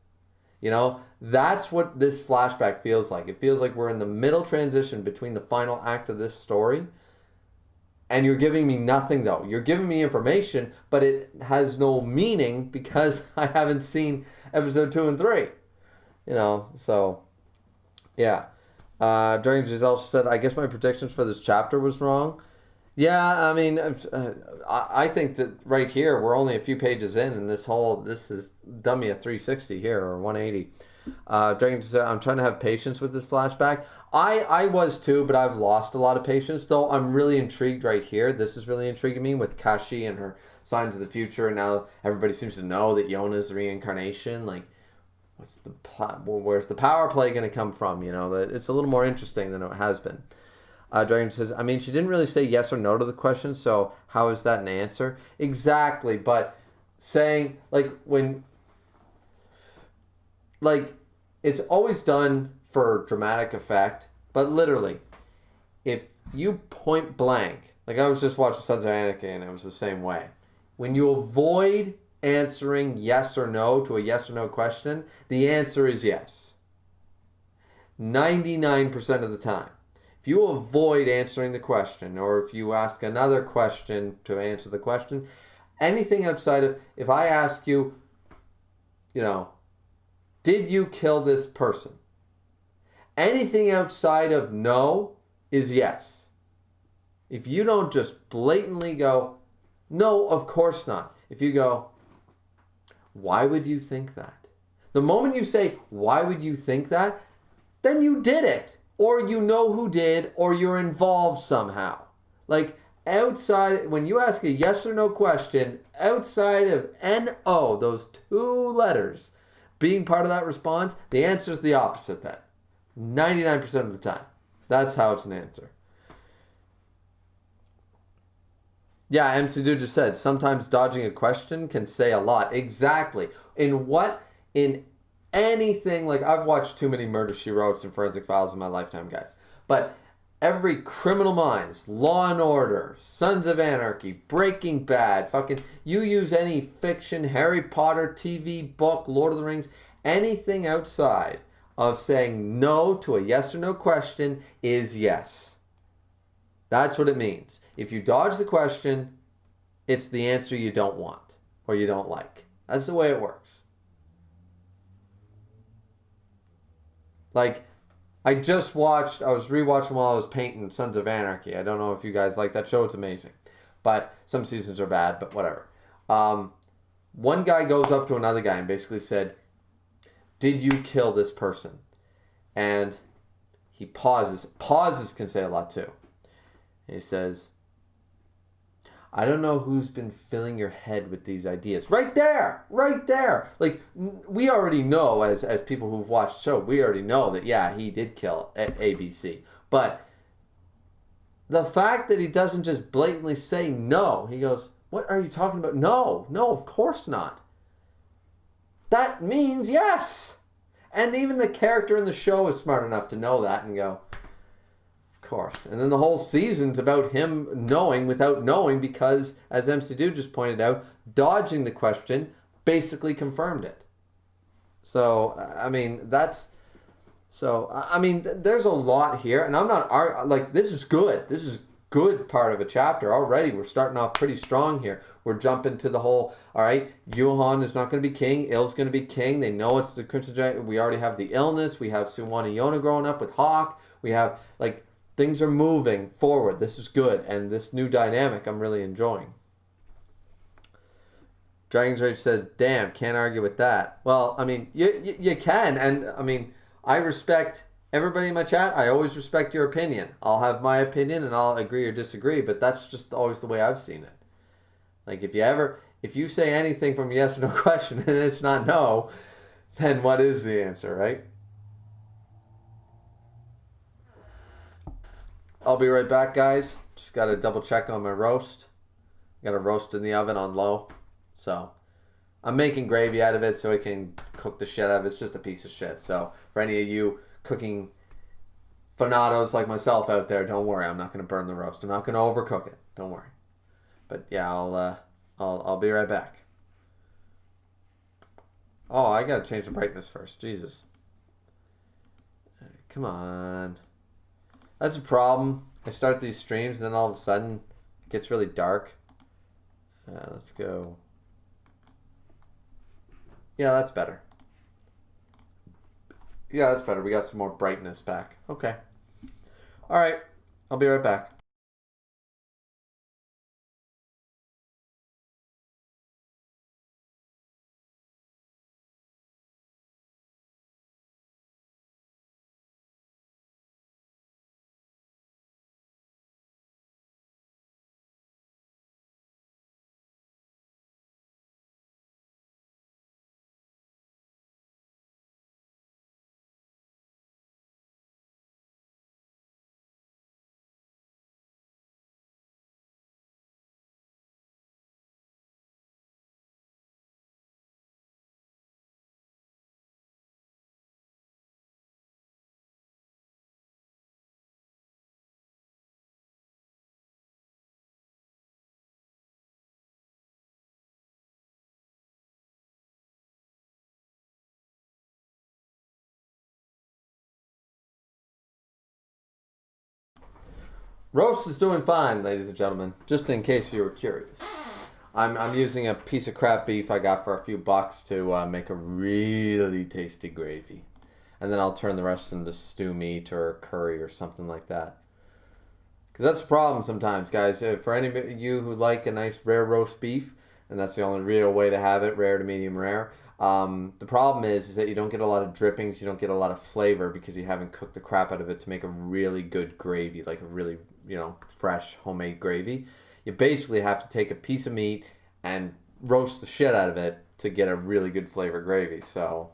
Speaker 1: You know, that's what this flashback feels like. It feels like we're in the middle transition between the final act of this story, and you're giving me nothing, though. You're giving me information, but it has no meaning because I haven't seen episode 2 and 3. You know, so, yeah. Dragon Giselle said, I guess my predictions for this chapter was wrong. Yeah, I mean, I think that right here, we're only a few pages in, and this is done me a 360 here, or 180. Dragon said, I'm trying to have patience with this flashback. I was too, but I've lost a lot of patience, though I'm really intrigued right here. This is really intriguing me with Kashi and her signs of the future, and now everybody seems to know that Yona's the reincarnation. Like, what's the plot? Well, where's the power play going to come from? You know, it's a little more interesting than it has been. Dragon says, I mean, she didn't really say yes or no to the question, so how is that an answer? Exactly, but saying, like, it's always done for dramatic effect, but literally, if you point blank, like I was just watching Sons of Anarchy and it was the same way. When you avoid answering yes or no to a yes or no question, the answer is yes. 99% of the time. If you avoid answering the question, or if you ask another question to answer the question, anything outside of, if I ask you, you know, did you kill this person? Anything outside of no is yes. If you don't just blatantly go, no, of course not. If you go, why would you think that? The moment you say, why would you think that? Then you did it. Or you know who did, or you're involved somehow. Like, outside, when you ask a yes or no question, outside of N-O, those two letters, being part of that response, the answer is the opposite then. 99% of the time. That's how it's an answer. Yeah, MC Dude just said, sometimes dodging a question can say a lot. Exactly. In anything, like, I've watched too many Murder, She Wrote and Forensic Files in my lifetime, guys. But every Criminal Minds, Law and Order, Sons of Anarchy, Breaking Bad, fucking, you use any fiction, Harry Potter, TV, book, Lord of the Rings, anything outside of saying no to a yes or no question is yes. That's what it means. If you dodge the question, it's the answer you don't want or you don't like. That's the way it works. Like, I was rewatching while I was painting Sons of Anarchy. I don't know if you guys like that show. It's amazing. But some seasons are bad, but whatever. One guy goes up to another guy and basically said, did you kill this person? And he pauses. Pauses can say a lot too. And he says, I don't know who's been filling your head with these ideas. Right there! Right there! Like, we already know, as people who've watched the show, we already know that, yeah, he did kill ABC. But the fact that he doesn't just blatantly say no, he goes, what are you talking about? No, of course not. That means yes! And even the character in the show is smart enough to know that and go, course. And then the whole season's about him knowing without knowing because, as MC Dude just pointed out, dodging the question basically confirmed it. So, I mean, there's a lot here, and I'm not, like, this is good. This is good part of a chapter already. We're starting off pretty strong here. We're jumping to the whole, all right, Juhan is not going to be king. Ill's going to be king. They know it's the Crimson Giant. We already have the illness. We have soo-won and Yona growing up with Hawk. We have, like, things are moving forward. This is good. And this new dynamic I'm really enjoying. Dragon's Rage says, damn, can't argue with that. Well, I mean, you can. And, I mean, I respect everybody in my chat. I always respect your opinion. I'll have my opinion and I'll agree or disagree. But that's just always the way I've seen it. Like, if you say anything from yes or no question and it's not no, then what is the answer, right? I'll be right back, guys. Just got to double check on my roast. Got a roast in the oven on low. So, I'm making gravy out of it so I can cook the shit out of it. It's just a piece of shit. So, for any of you cooking fanatos like myself out there, don't worry. I'm not going to burn the roast. I'm not going to overcook it. Don't worry. But yeah, I'll be right back. Oh, I got to change the brightness first. Jesus. Come on. That's a problem. I start these streams and then all of a sudden it gets really dark. Let's go. Yeah, that's better. Yeah, that's better. We got some more brightness back. Okay. All right. I'll be right back. Roast is doing fine, ladies and gentlemen. Just in case you were curious. I'm using a piece of crap beef I got for a few bucks to make a really tasty gravy. And then I'll turn the rest into stew meat or curry or something like that. Because that's the problem sometimes, guys. For any of you who like a nice rare roast beef, and that's the only real way to have it, rare to medium rare, the problem is that you don't get a lot of drippings, you don't get a lot of flavor because you haven't cooked the crap out of it to make a really good gravy, like a really, fresh homemade gravy. You basically have to take a piece of meat and roast the shit out of it to get a really good flavor gravy. So,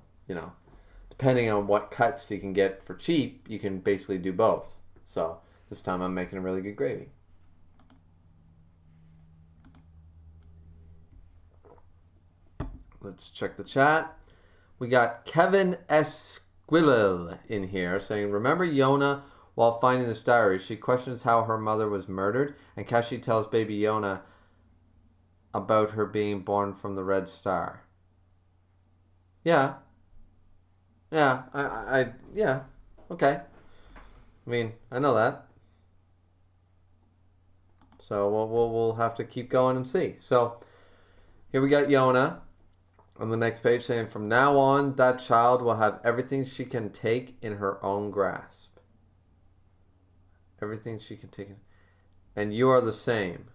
Speaker 1: depending on what cuts you can get for cheap, you can basically do both. So, this time I'm making a really good gravy. Let's check the chat. We got Kevin Esquilel in here saying, remember Yona while finding this diary? She questions how her mother was murdered, and Kashi tells baby Yona about her being born from the Red Star. Yeah. Yeah, yeah, okay. I mean, I know that. So we'll have to keep going and see. So here we got Yona on the next page saying, from now on, that child will have everything she can take in her own grasp. Everything she can take in. And you are the same.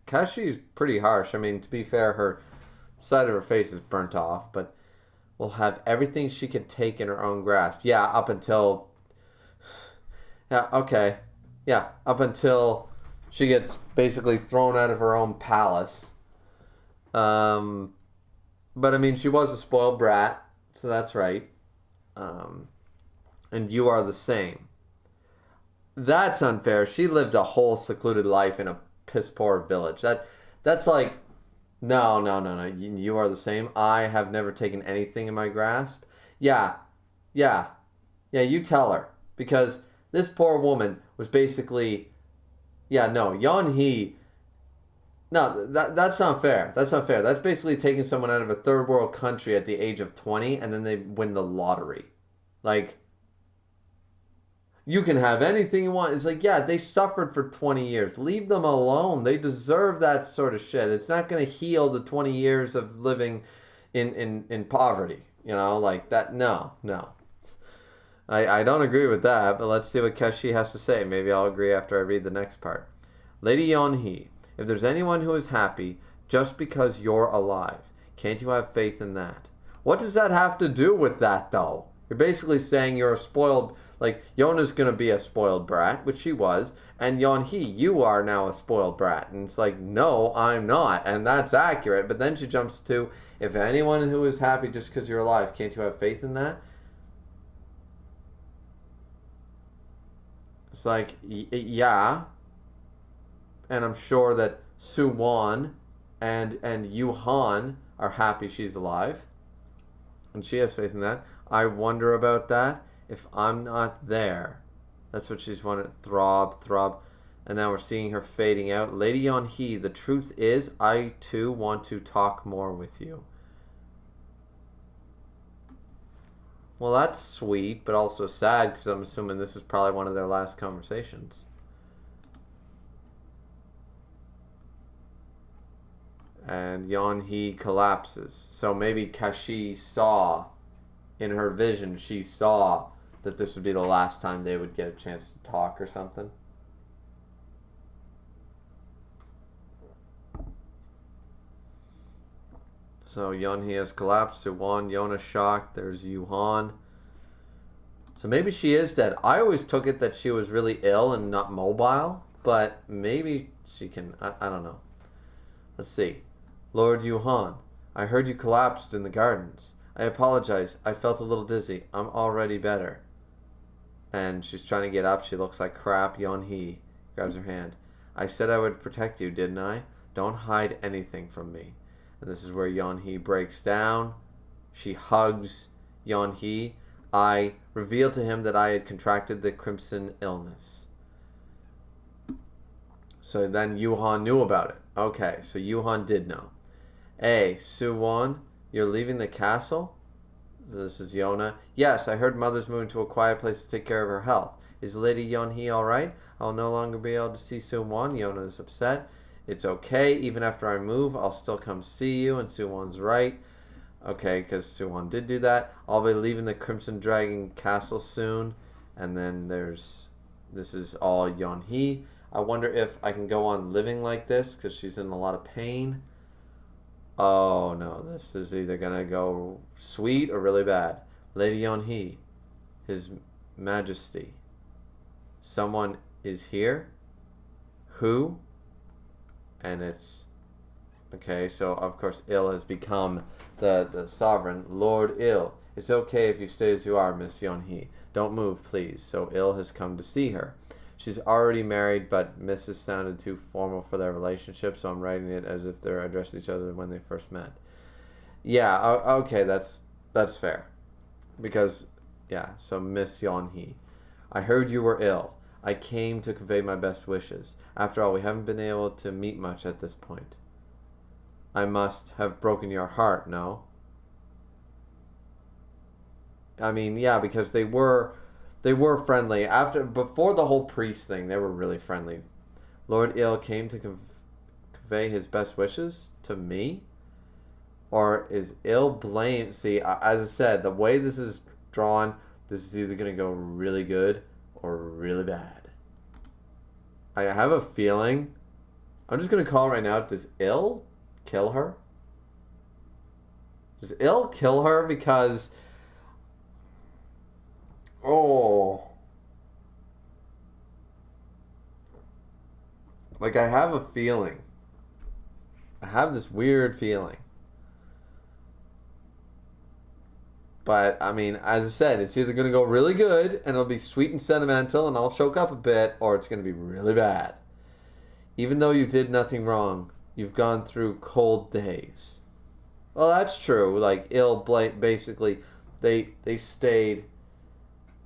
Speaker 1: Kashi is pretty harsh. I mean, to be fair, her side of her face is burnt off, but will have everything she can take in her own grasp. Yeah, up until... Yeah, okay. Yeah, up until she gets basically thrown out of her own palace. But I mean, she was a spoiled brat, so that's right. And you are the same. That's unfair. She lived a whole secluded life in a piss poor village. That's like, no. You are the same. I have never taken anything in my grasp. Yeah. You tell her, because this poor woman was basically, Yeon-hee. No, that's not fair. That's not fair. That's basically taking someone out of a third world country at the age of 20 and then they win the lottery. Like, you can have anything you want. It's like, yeah, they suffered for 20 years. Leave them alone. They deserve that sort of shit. It's not going to heal the 20 years of living in poverty. Like that. No. I don't agree with that, but let's see what Kashi has to say. Maybe I'll agree after I read the next part. Lady Yeon-hee, if there's anyone who is happy just because you're alive, can't you have faith in that? What does that have to do with that, though? You're basically saying you're a spoiled... Like, Yona's going to be a spoiled brat, which she was, and Yeon-hee, you are now a spoiled brat. And it's like, no, I'm not, and that's accurate. But then she jumps to, if anyone who is happy just because you're alive, can't you have faith in that? It's like, yeah. And I'm sure that soo-won and Juhan are happy she's alive. And she has faith in that. I wonder about that. If I'm not there. That's what she's wanted. Throb. And now we're seeing her fading out. Lady Yeon-hee, the truth is, I too want to talk more with you. Well, that's sweet, but also sad, because I'm assuming this is probably one of their last conversations. And Yeon-hee collapses. So maybe Kashi saw, in her vision, she saw that this would be the last time they would get a chance to talk or something. So Yeon-hee has collapsed. Soo-won, Yona shocked. There's Juhan. So maybe she is dead. I always took it that she was really ill and not mobile, but maybe she can... I don't know. Let's see. Lord Juhan, I heard you collapsed in the gardens. I apologize. I felt a little dizzy. I'm already better. And she's trying to get up. She looks like crap. Yeon-hee grabs her hand. I said I would protect you, didn't I? Don't hide anything from me. And this is where Yeon-hee breaks down. She hugs Yeon-hee. I revealed to him that I had contracted the crimson illness. So then Juhan knew about it. Okay, so Juhan did know. A. Soo-won, You're leaving the castle? This is Yona. Yes, I heard Mother's moving to a quiet place to take care of her health. Is Lady Yonhee alright? I'll no longer be able to see soo-won. Yona is upset. It's okay. Even after I move, I'll still come see you, and soo-won's right. Okay, because soo-won did do that. I'll be leaving the Crimson Dragon Castle soon. And then this is all Yonhee. I wonder if I can go on living like this, because she's in a lot of pain. Oh, no. This is either going to go sweet or really bad. Lady Yonhee, His Majesty. Someone is here? Who? And it's... Okay, so of course Il has become the sovereign. Lord Il. It's okay if you stay as you are, Miss Yonhee. Don't move, please. So Il has come to see her. She's already married, but Mrs. sounded too formal for their relationship, so I'm writing it as if they're addressing each other when they first met. Yeah, okay, that's fair. Because, yeah, so Miss Yonhee. I heard you were ill. I came to convey my best wishes. After all, we haven't been able to meet much at this point. I must have broken your heart, no? I mean, yeah, because they were friendly. Before the whole priest thing, they were really friendly. Lord Il came to convey his best wishes to me? Or is Il blame? See, as I said, the way this is drawn, this is either going to go really good or really bad. I have a feeling. I'm just going to call it right now. Does Il kill her? Does Il kill her? Because... Oh. Like, I have a feeling. I have this weird feeling. But, I mean, as I said, it's either going to go really good, and it'll be sweet and sentimental, and I'll choke up a bit, or it's going to be really bad. Even though you did nothing wrong, you've gone through cold days. Well, that's true. Like, basically, they stayed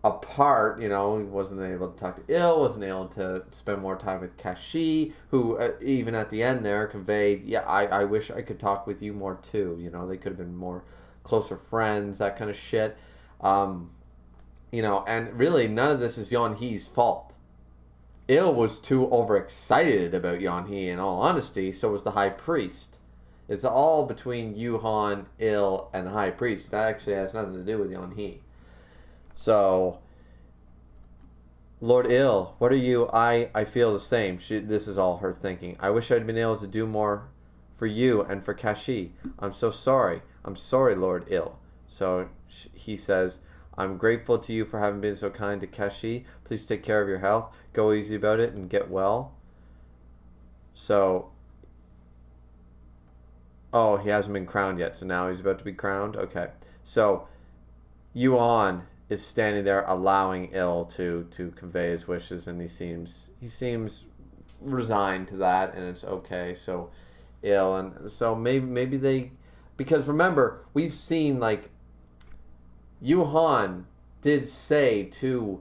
Speaker 1: apart, you know. He wasn't able to talk to Il, wasn't able to spend more time with Kashi, who, even at the end there, conveyed, yeah, I wish I could talk with you more, too. You know, they could have been more closer friends, that kind of shit. You know, and really none of this is Yonhee's fault. Il was too overexcited about Yonhee, in all honesty, so was the High Priest. It's all between Juhan, Il, and the High Priest. That actually has nothing to do with Yonhee. So, Lord Il, what are you? I feel the same. This is all her thinking. I wish I'd been able to do more for you and for Kashi. I'm so sorry. I'm sorry, Lord Il. So he says, I'm grateful to you for having been so kind to Kashi. Please take care of your health. Go easy about it and get well. So, oh, he hasn't been crowned yet. So now he's about to be crowned. Okay. So, Yuan is standing there allowing Il to convey his wishes, and he seems resigned to that, and it's okay. So, Il, and so maybe they... Because remember, we've seen, like, Juhan did say to...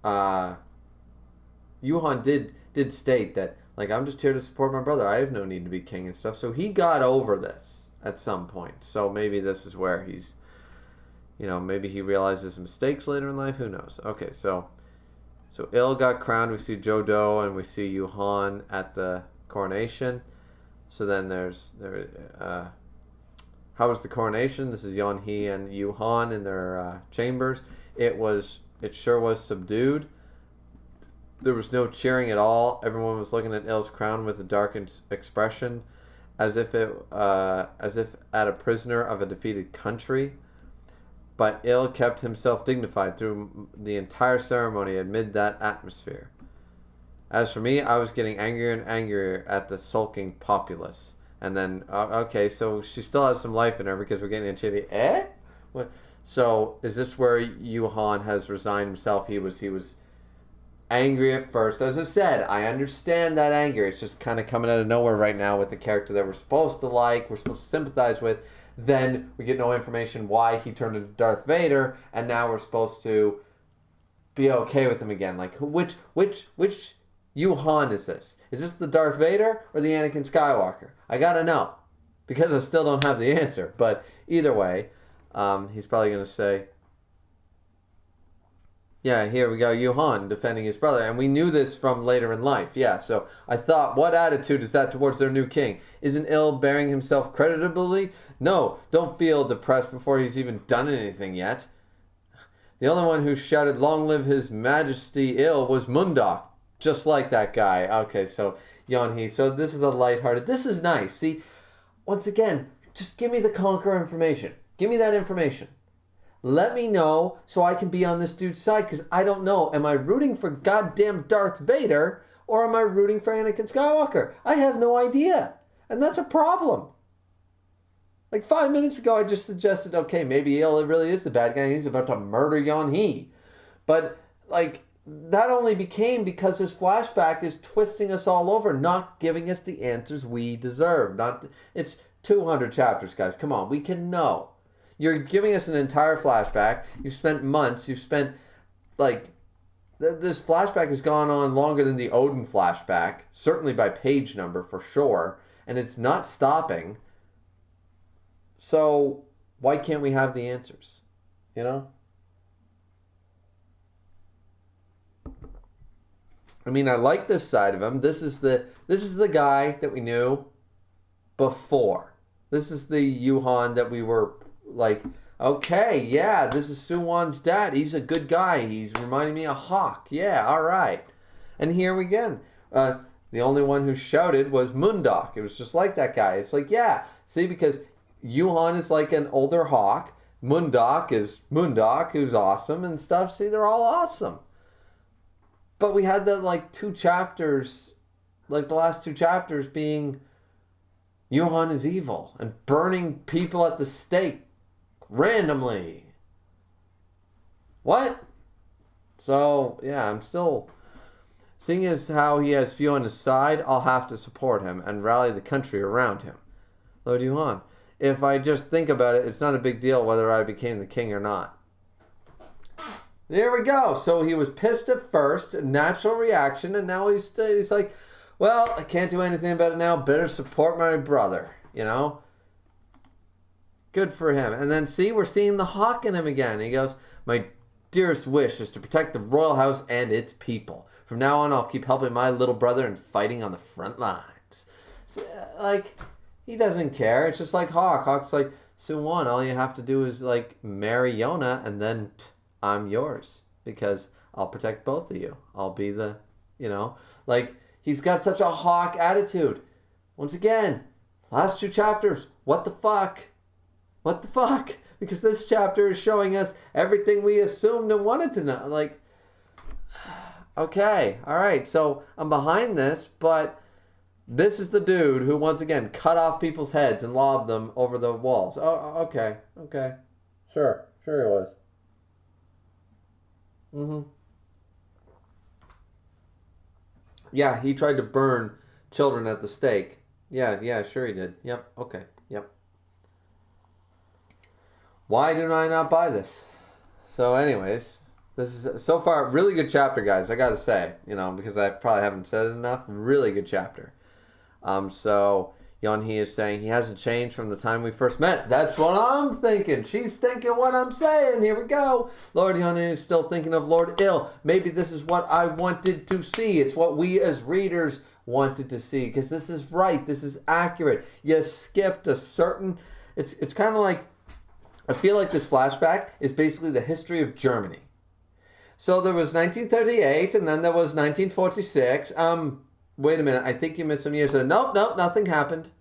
Speaker 1: Juhan did state that, like, I'm just here to support my brother. I have no need to be king and stuff. So he got over this at some point. So maybe this is where he's... You know, maybe he realizes mistakes later in life. Who knows? Okay, so Il got crowned. We see Jodo and we see Juhan at the coronation. So then how was the coronation? This is Yonhee and Juhan in their chambers. It sure was subdued. There was no cheering at all. Everyone was looking at Il's crown with a darkened expression, as if at a prisoner of a defeated country. But Il kept himself dignified through the entire ceremony amid that atmosphere. As for me, I was getting angrier and angrier at the sulking populace. And then, okay, so she still has some life in her because we're getting a chibi. What? So, is this where Juhan has resigned himself? He was angry at first. As I said, I understand that anger. It's just kind of coming out of nowhere right now with the character that we're supposed to like, we're supposed to sympathize with. Then we get no information why he turned into Darth Vader, and now we're supposed to be okay with him again. Like, which Juhan is this? Is this the Darth Vader or the Anakin Skywalker? I gotta know. because I still don't have the answer. But either way, he's probably going to say, yeah, here we go, Juhan defending his brother. And we knew this from later in life. Yeah, so I thought, what attitude is that towards their new king? Isn't Il bearing himself creditably? No, don't feel depressed before he's even done anything yet. The only one who shouted, long live his majesty Il, was Munda. Just like that guy. Okay, so Yeon-hee. So this is a lighthearted. This is nice. See, once again, just give me the Conqueror information. Give me that information. Let me know so I can be on this dude's side, because I don't know. Am I rooting for goddamn Darth Vader or am I rooting for Anakin Skywalker? I have no idea. And that's a problem. Like 5 minutes ago, I just suggested, okay, maybe Il really is the bad guy and he's about to murder Yeon-hee. But, like, that only became because his flashback is twisting us all over, not giving us the answers we deserve. It's 200 chapters, guys. Come on, we can know. You're giving us an entire flashback. You've spent months. You've spent, like, this flashback has gone on longer than the Odin flashback, certainly by page number for sure, and it's not stopping. So why can't we have the answers? You know? I mean, I like this side of him. This is the guy that we knew before. This is the Juhan that we were like, okay, yeah, this is soo-won's dad. He's a good guy. He's reminding me of Hawk. Yeah, all right. And here we again. The only one who shouted was Moondok. It was just like that guy. It's like, yeah, see, because Juhan is like an older Hawk. Moondok is Moondok, who's awesome and stuff. See, they're all awesome. But we had the, like, 2 chapters, like the last 2 chapters being Juhan is evil and burning people at the stake randomly. What? So, yeah, I'm still... Seeing as how he has few on his side, I'll have to support him and rally the country around him. Lord Juhan, if I just think about it, it's not a big deal whether I became the king or not. There we go. So he was pissed at first, natural reaction, and now he's like, well, I can't do anything about it now. Better support my brother, you know? Good for him. And then, see, we're seeing the Hawk in him again. He goes, my dearest wish is to protect the royal house and its people. From now on, I'll keep helping my little brother and fighting on the front lines. So, like, he doesn't care. It's just like Hawk. Hawk's like, soo-won, all you have to do is, like, marry Yona, and then I'm yours. Because I'll protect both of you. I'll be the, you know, like, he's got such a Hawk attitude. Once again, last 2 chapters, what the fuck? What the fuck? Because this chapter is showing us everything we assumed and wanted to know. Like, okay, all right, so I'm behind this, but this is the dude who, once again, cut off people's heads and lobbed them over the walls. Oh, okay. Sure he was. Yeah, he tried to burn children at the stake. Yeah, sure he did. Yep, okay, yep. Why do I not buy this? So anyways, this is so far a really good chapter, guys. I gotta say, you know, because I probably haven't said it enough. Really good chapter. So Yeon-hee is saying he hasn't changed from the time we first met. That's what I'm thinking. She's thinking what I'm saying. Here we go. Lord Yeon-hee is still thinking of Lord Il. Maybe this is what I wanted to see. It's what we as readers wanted to see, because this is right. This is accurate. You skipped a certain... It's kind of like... I feel like this flashback is basically the history of Germany. So there was 1938, and then there was 1946. Wait a minute, I think you missed some years. Nope, nothing happened.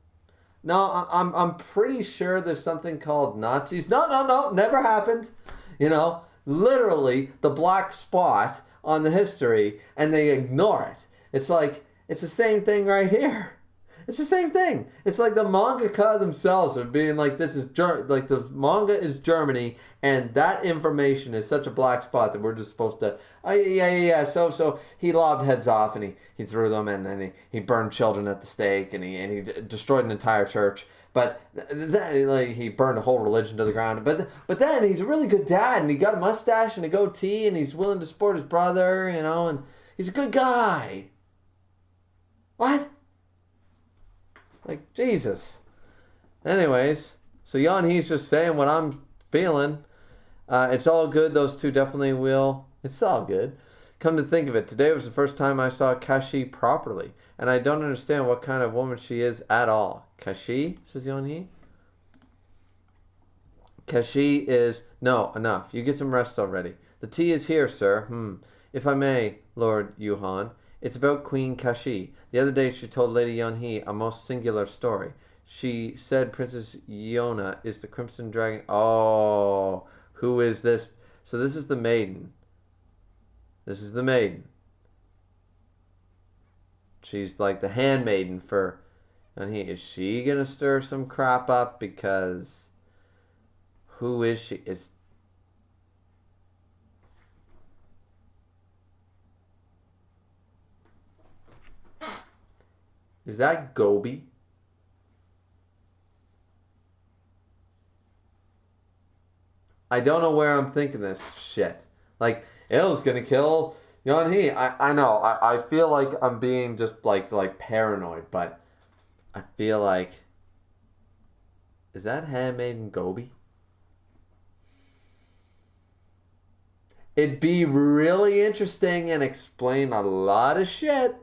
Speaker 1: No, I'm pretty sure there's something called Nazis. No, never happened. You know, literally the black spot on the history, and they ignore it. It's like, it's the same thing right here. It's the same thing. It's like the mangaka themselves are being like, this is like the manga is Germany, and that information is such a black spot that we're just supposed to, yeah. So he lobbed heads off, and he threw them, and then he burned children at the stake, and he destroyed an entire church. But then, like, he burned a whole religion to the ground. But then he's a really good dad, and he got a mustache and a goatee, and he's willing to support his brother, you know, and he's a good guy. What? Like, Jesus. Anyways, so Yeonhee's just saying what I'm feeling. It's all good. Those two definitely will. It's all good. Come to think of it, today was the first time I saw Kashi properly, and I don't understand what kind of woman she is at all. Kashi, says Yeonhee. Kashi is... No, enough. You get some rest already. The tea is here, sir. If I may, Lord Juhan. It's about Queen Kashi. The other day she told Lady Yeonhee a most singular story. She said Princess Yona is the Crimson Dragon. Oh, who is this? So this is the maiden. This is the maiden. She's like the handmaiden for Yeonhee. Is she going to stir some crap up? Because who is she? Is that Gobi? I don't know where I'm thinking this shit. Like, Ill's gonna kill Yeonhee. I know. I feel like I'm being just like paranoid, but I feel like, is that handmaiden Gobi? It'd be really interesting and explain a lot of shit.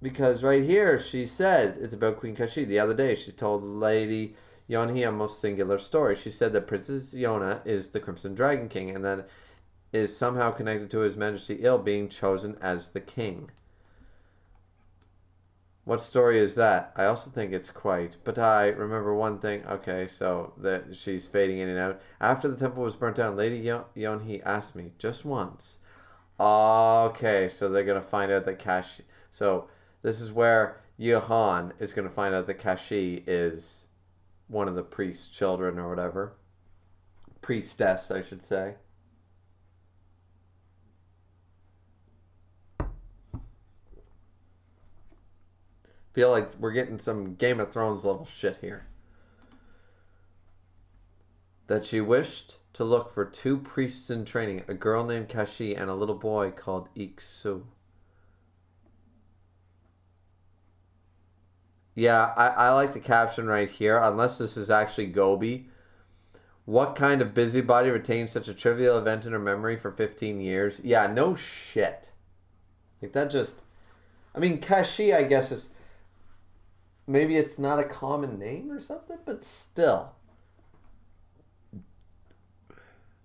Speaker 1: Because right here she says it's about Queen Kashi. The other day she told Lady Yeonhee a most singular story. She said that Princess Yona is the Crimson Dragon King and that is somehow connected to His Majesty Il being chosen as the king. What story is that? I also think it's quite. But I remember one thing. Okay, so that she's fading in and out. After the temple was burnt down, Lady Yeonhee asked me just once. Okay, so they're going to find out that Kashi... So this is where Juhan is going to find out that Kashi is one of the priest's children or whatever. Priestess, I should say. Feel like we're getting some Game of Thrones level shit here. That she wished to look for two priests in training, a girl named Kashi and a little boy called Iksu. Yeah, I like the caption right here, unless this is actually Gobi. What kind of busybody retains such a trivial event in her memory for 15 years? Yeah, no shit. Like, that just... I mean, Kashi, I guess, is... Maybe it's not a common name or something, but still.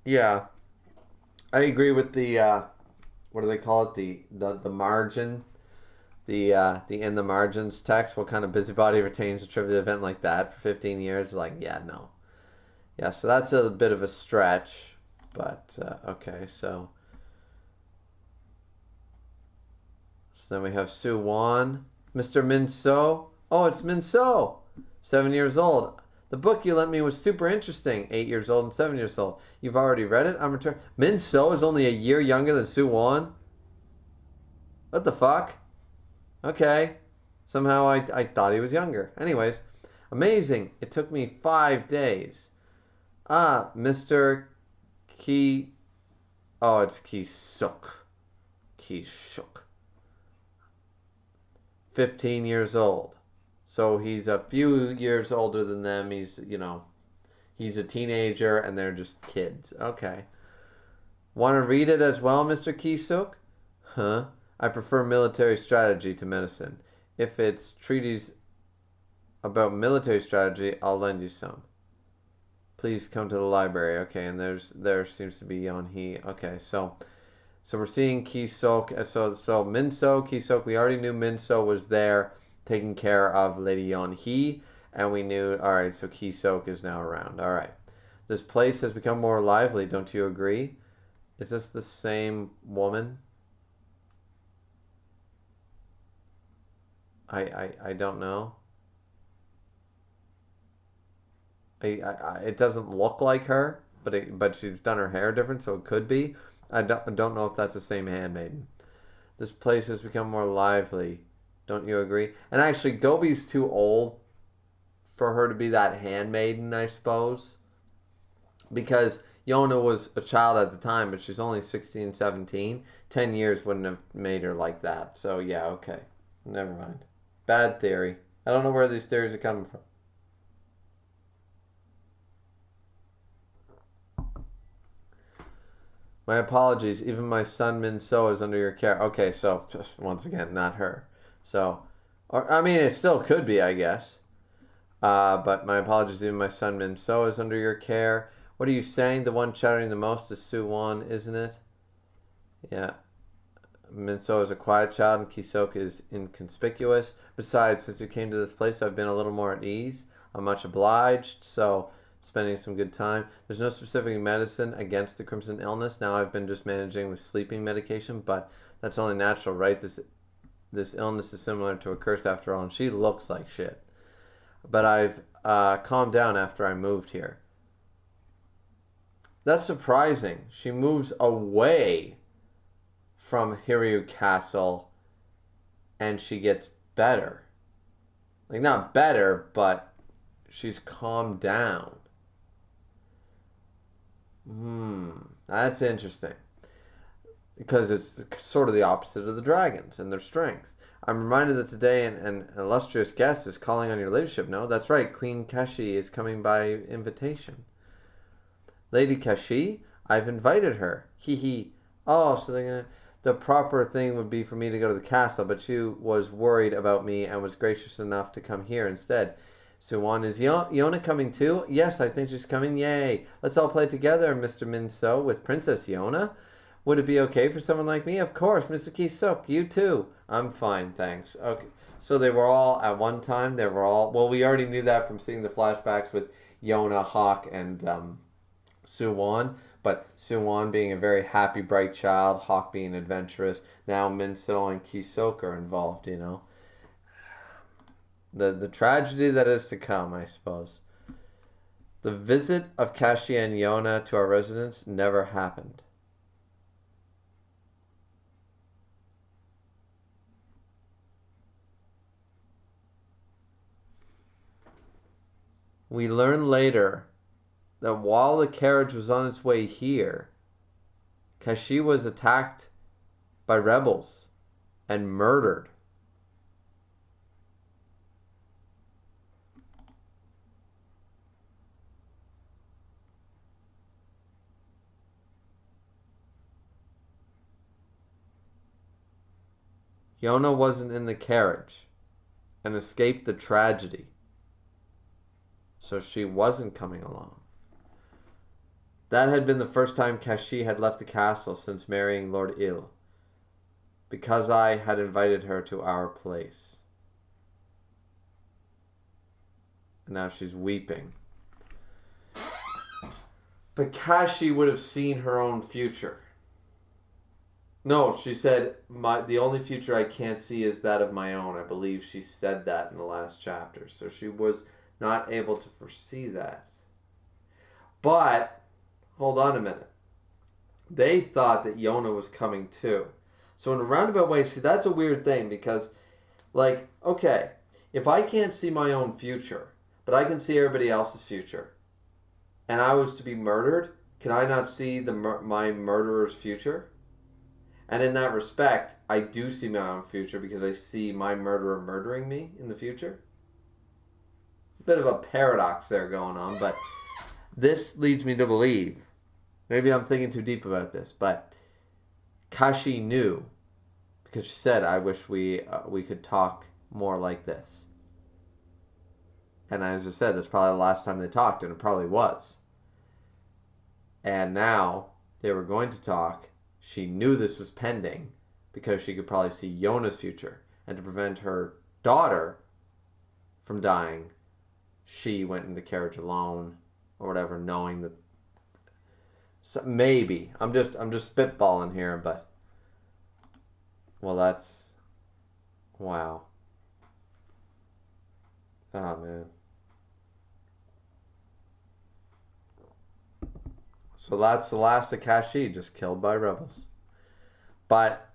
Speaker 1: Yeah. I agree with the, what do they call it? The margin. The in the margins text. What kind of busybody retains a trivial event like that for 15 years? Like, yeah, no. Yeah, so that's a bit of a stretch. But, okay, so. So then we have soo-won. Mr. Min-so. Oh, it's Min-so. 7 years old. The book you lent me was super interesting. 8 years old and 7 years old. You've already read it? I'm returning. Min-so is only a year younger than soo-won? What the fuck? Okay. Somehow I thought he was younger. Anyways. Amazing. It took me 5 days. Ah, Mr. Ki... Oh, it's Ki-suk. Ki-shuk. 15 years old. So he's a few years older than them. He's, you know, he's a teenager and they're just kids. Okay. Want to read it as well, Mr. Ki-suk? Huh? I prefer military strategy to medicine. If it's treaties about military strategy, I'll lend you some. Please come to the library. Okay, and there seems to be Yeonhee. Okay, so we're seeing Ki-suk. So Min-so, Ki-suk, we already knew Min-so was there taking care of Lady Yeonhee, and we knew, alright, so Ki-suk is now around. Alright. This place has become more lively, don't you agree? Is this the same woman? I don't know. It doesn't look like her, but she's done her hair different, so it could be. I don't know if that's the same handmaiden. This place has become more lively. Don't you agree? And actually, Gobi's too old for her to be that handmaiden, I suppose. Because Yona was a child at the time, but she's only 16, 17. 10 years wouldn't have made her like that. So, yeah, okay. Never mind. Bad theory. I don't know where these theories are coming from. My apologies. Even my son Min So is under your care. Okay, so just once again, not her. So, or I mean, it still could be, I guess. But my apologies. Even my son Min So is under your care. What are you saying? The one chattering the most is soo-won, isn't it? Yeah. Minso is a quiet child and Kisok is inconspicuous. Besides, since you came to this place, I've been a little more at ease. I'm much obliged, so spending some good time. There's no specific medicine against the crimson illness. Now I've been just managing with sleeping medication, but that's only natural, right? This illness is similar to a curse after all, and she looks like shit. But I've calmed down after I moved here. That's surprising. She moves away from Hiryu Castle and she gets better. Like, not better, but she's calmed down. That's interesting. Because it's sort of the opposite of the dragons and their strength. I'm reminded that today an illustrious guest is calling on your ladyship. No, that's right. Queen Kashi is coming by invitation. Lady Kashi? I've invited her. Hee hee. Oh, so they're gonna... The proper thing would be for me to go to the castle, but she was worried about me and was gracious enough to come here instead. Soo-won, is Yona coming too? Yes, I think she's coming. Yay. Let's all play together, Mr. Min-so, with Princess Yona. Would it be okay for someone like me? Of course, Mr. Ki-suk, you too. I'm fine, thanks. Okay. So they were all, at one time, well, we already knew that from seeing the flashbacks with Yona, Hawk, and Soo-won. But Soo-won being a very happy, bright child, Hawk being adventurous. Now Min-so and Ki-sok are involved, you know. The tragedy that is to come, I suppose. The visit of Kashi and Yona to our residence never happened. We learn later that while the carriage was on its way here, Kashi was attacked by rebels and murdered. Yona wasn't in the carriage and escaped the tragedy, so she wasn't coming along. That had been the first time Kashi had left the castle since marrying Lord Il, because I had invited her to our place. And now she's weeping. But Kashi would have seen her own future. No, she said, the only future I can't see is that of my own. I believe she said that in the last chapter. So she was not able to foresee that. But hold on a minute. They thought that Yona was coming too. So in a roundabout way, see, that's a weird thing because, like, okay, if I can't see my own future, but I can see everybody else's future, and I was to be murdered, can I not see my murderer's future? And in that respect, I do see my own future because I see my murderer murdering me in the future. A bit of a paradox there going on, but this leads me to believe, maybe I'm thinking too deep about this, but Kashi knew, because she said, I wish we could talk more like this. And as I said, that's probably the last time they talked, and it probably was. And now they were going to talk. She knew this was pending because she could probably see Yona's future. And to prevent her daughter from dying, she went in the carriage alone or whatever, knowing that. So maybe I'm just spitballing here, but well, that's wow. Oh man. So that's the last of Kashi, just killed by rebels. But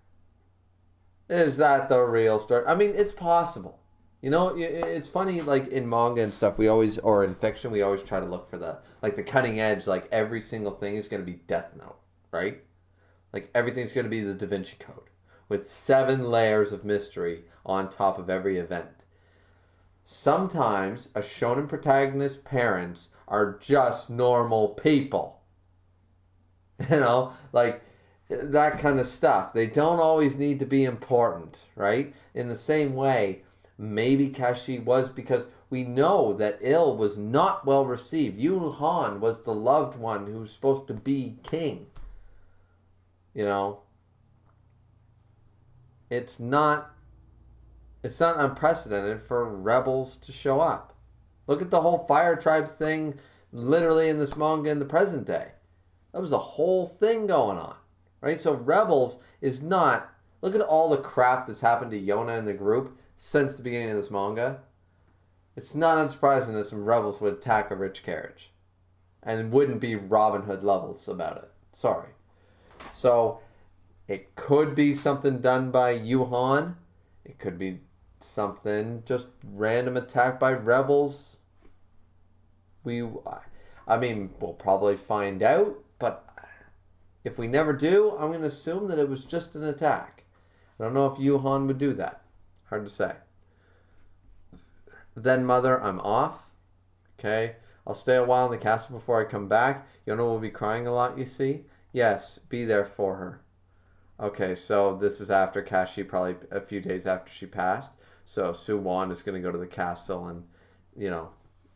Speaker 1: is that the real story? I mean, it's possible. You know, it's funny, like in manga and stuff, we always, or in fiction, we always try to look for the cutting edge, like every single thing is going to be Death Note, right? Like everything's going to be the Da Vinci Code with 7 layers of mystery on top of every event. Sometimes a shonen protagonist's parents are just normal people. You know, like that kind of stuff. They don't always need to be important, right? In the same way, maybe Kashi was, because we know that Il was not well received. Juhan was the loved one who was supposed to be king. You know, it's not unprecedented for rebels to show up. Look at the whole fire tribe thing literally in this manga in the present day. That was a whole thing going on, right? So rebels is not, look at all the crap that's happened to Yona and the group since the beginning of this manga. It's not unsurprising that some rebels would attack a rich carriage and wouldn't be Robin Hood levels about it. Sorry. So it could be something done by Juhan. It could be something just random attack by rebels. We'll probably find out, but if we never do, I'm going to assume that it was just an attack. I don't know if Juhan would do that. Hard to say. Then, Mother, I'm off. Okay? I'll stay a while in the castle before I come back. Yona will be crying a lot, you see? Yes, be there for her. Okay, so this is after Kashi, probably a few days after she passed. So soo-won is going to go to the castle and,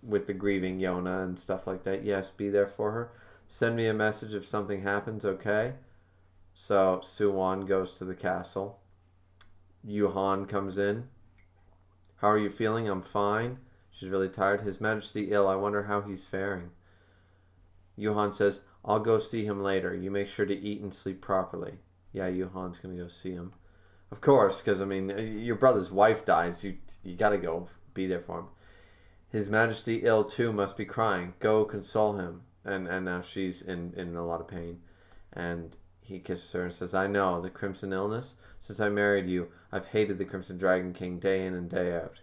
Speaker 1: with the grieving Yona and stuff like that. Yes, be there for her. Send me a message if something happens, okay? So soo-won goes to the castle. Juhan comes in. How are you feeling? I'm fine. She's really tired. His Majesty ill. I wonder how he's faring. Juhan says, I'll go see him later. You make sure to eat and sleep properly. Yeah, Juhan's going to go see him. Of course, because, your brother's wife dies. You got to go be there for him. His Majesty ill too, must be crying. Go console him. And now she's in a lot of pain. And he kisses her and says, I know, the Crimson Illness. Since I married you, I've hated the Crimson Dragon King day in and day out.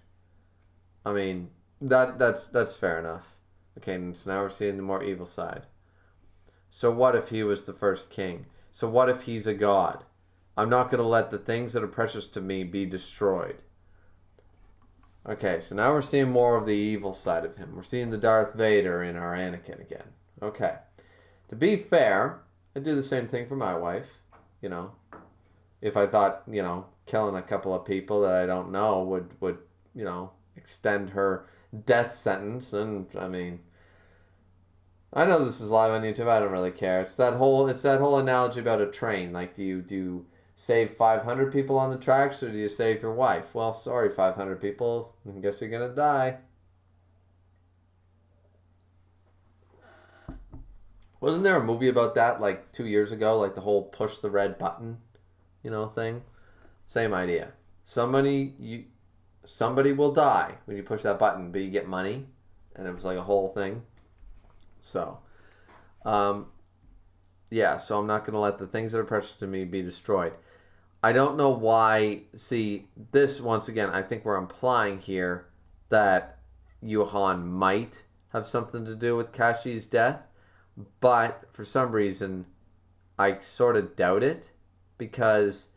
Speaker 1: That's fair enough. Okay, and so now we're seeing the more evil side. So what if he was the first king? So what if he's a god? I'm not going to let the things that are precious to me be destroyed. Okay, so now we're seeing more of the evil side of him. We're seeing the Darth Vader in our Anakin again. Okay. To be fair, I'd do the same thing for my wife. If I thought, killing a couple of people that I don't know would extend her death sentence. And, I know this is live on YouTube. I don't really care. It's that whole analogy about a train. Like, do you save 500 people on the tracks or do you save your wife? Well, sorry, 500 people. I guess you're going to die. Wasn't there a movie about that like 2 years ago? Like the whole push the red button, thing? Same idea. Somebody will die when you push that button, but you get money. And it was like a whole thing. So, so I'm not going to let the things that are precious to me be destroyed. I don't know why. See, this, once again, I think we're implying here that Juhan might have something to do with Kashi's death. But for some reason, I sort of doubt it. Because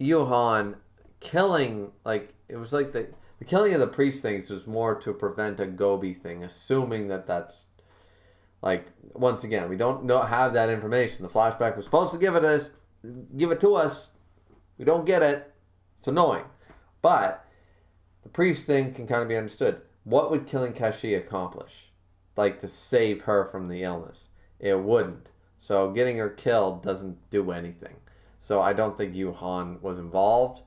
Speaker 1: Juhan killing, it was like the killing of the priest things was more to prevent a Gobi thing, assuming that's, once again, we don't have that information. The flashback was supposed to give it to us. We don't get it. It's annoying. But the priest thing can kind of be understood. What would killing Kashi accomplish? To save her from the illness? It wouldn't. So getting her killed doesn't do anything. So I don't think Juhan was involved.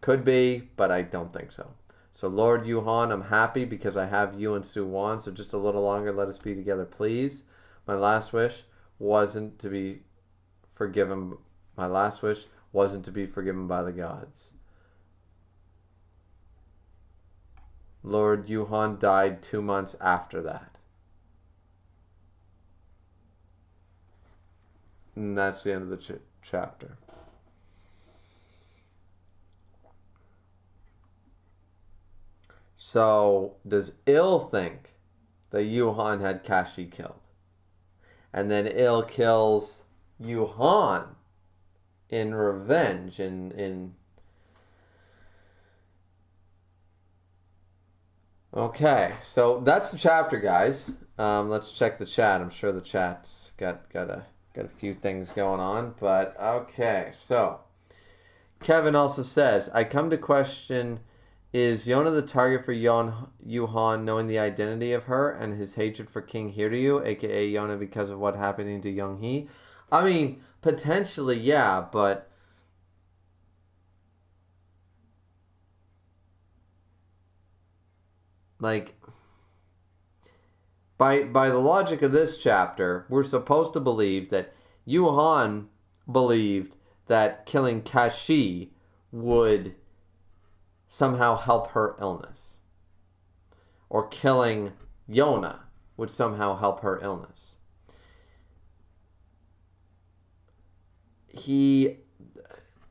Speaker 1: Could be, but I don't think so. So Lord Juhan, I'm happy because I have you and soo-won, so just a little longer, let us be together, please. My last wish wasn't to be forgiven. My last wish wasn't to be forgiven by the gods. Lord Juhan died 2 months after that. And that's the end of the chapter. So, does Il think that Juhan had Kashi killed? And then Il kills Juhan in revenge, Okay, so that's the chapter, guys. Let's check the chat. I'm sure the chat's got a few things going on, but okay. So Kevin also says, I come to question, is Yona the target for Juhan knowing the identity of her and his hatred for King Hiryu, aka Yona, because of what happening to young he? I mean, potentially, yeah, but like by the logic of this chapter, we're supposed to believe that Juhan believed that killing Kashi would somehow help her illness. Or killing Yona would somehow help her illness.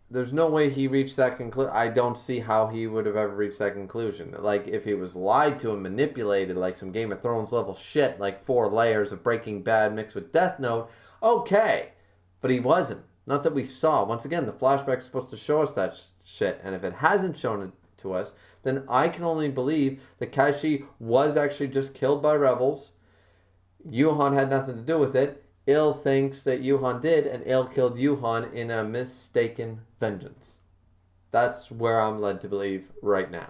Speaker 1: There's no way he reached that conclusion. I don't see how he would have ever reached that conclusion. Like, if he was lied to and manipulated, like some Game of Thrones level shit, like 4 layers of Breaking Bad mixed with Death Note, okay. But he wasn't. Not that we saw. Once again, the flashback is supposed to show us that shit. And if it hasn't shown it to us, then I can only believe that Kashi was actually just killed by rebels. Juhan had nothing to do with it. Il thinks that Juhan did, and Il killed Juhan in a mistaken vengeance. That's where I'm led to believe right now.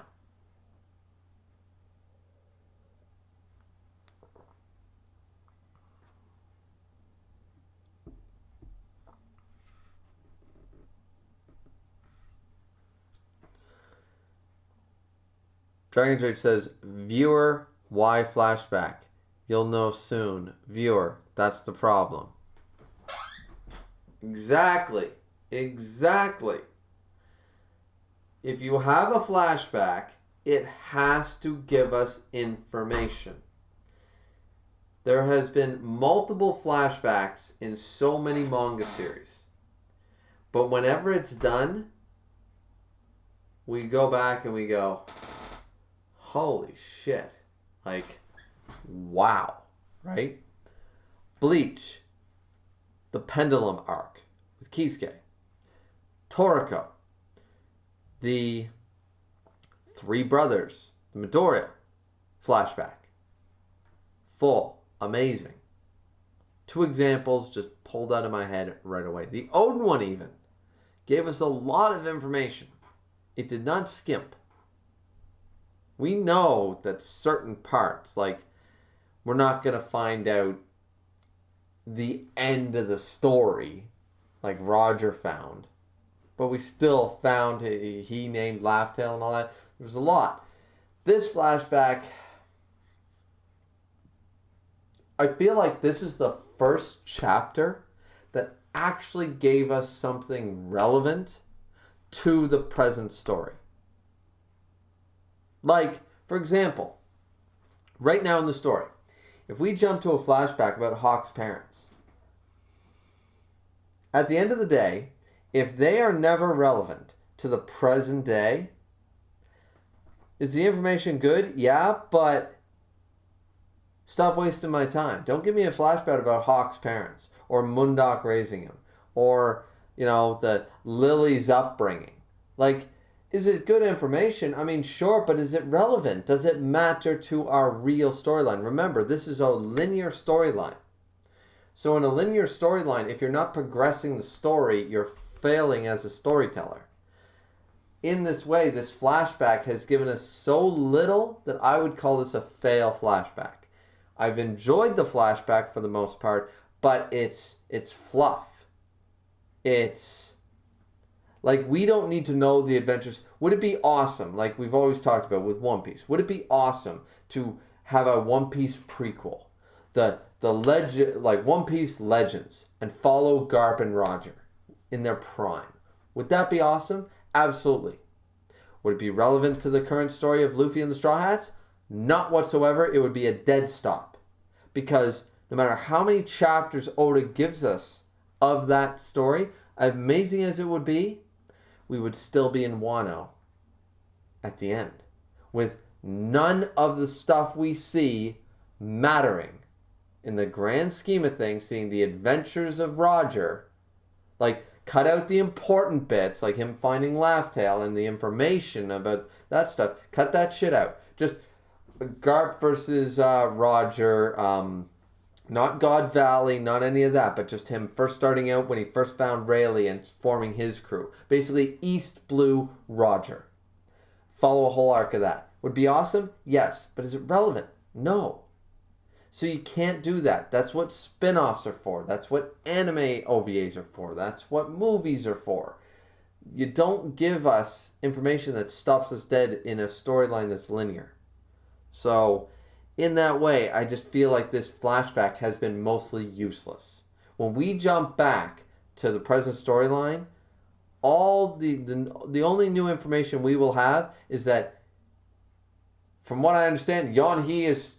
Speaker 1: Dragon's Rage says, viewer, why flashback? You'll know soon. Viewer, that's the problem. Exactly. Exactly. If you have a flashback, it has to give us information. There has been multiple flashbacks in so many manga series. But whenever it's done, we go back and we go, holy shit. Like, wow. Right? Bleach. The Pendulum Arc with Kisuke. Toriko. The 3 brothers. The Midoriya flashback. Full. Amazing. 2 examples just pulled out of my head right away. The Odin one even gave us a lot of information. It did not skimp. We know that certain parts, like, we're not going to find out the end of the story like Roger found. But we still found he named Laughtail and all that. There was a lot. This flashback, I feel like this is the first chapter that actually gave us something relevant to the present story. Like, for example, right now in the story, if we jump to a flashback about Hawk's parents, at the end of the day, if they are never relevant to the present day, is the information good? Yeah, but stop wasting my time. Don't give me a flashback about Hawk's parents or Mundok raising him or, the Lily's upbringing. Like, is it good information? I mean, sure, but is it relevant? Does it matter to our real storyline? Remember, this is a linear storyline. So in a linear storyline, if you're not progressing the story, you're failing as a storyteller. In this way, this flashback has given us so little that I would call this a fail flashback. I've enjoyed the flashback for the most part, but it's fluff. It's like, we don't need to know the adventures. Would it be awesome, like we've always talked about with One Piece, would it be awesome to have a One Piece prequel? The legend, like One Piece Legends, and follow Garp and Roger in their prime. Would that be awesome? Absolutely. Would it be relevant to the current story of Luffy and the Straw Hats? Not whatsoever. It would be a dead stop. Because no matter how many chapters Oda gives us of that story, amazing as it would be, we would still be in Wano at the end, with none of the stuff we see mattering in the grand scheme of things. Seeing the adventures of Roger, like, cut out the important bits, like him finding Laughtail and the information about that stuff. Cut that shit out. Just Garp versus Roger. Not God Valley, not any of that, but just him first starting out when he first found Rayleigh and forming his crew. Basically, East Blue Roger. Follow a whole arc of that. Would be awesome? Yes. But is it relevant? No. So you can't do that. That's what spin-offs are for. That's what anime OVAs are for. That's what movies are for. You don't give us information that stops us dead in a storyline that's linear. So, in that way, I just feel like this flashback has been mostly useless. When we jump back to the present storyline, all the only new information we will have is that, from what I understand, Juhan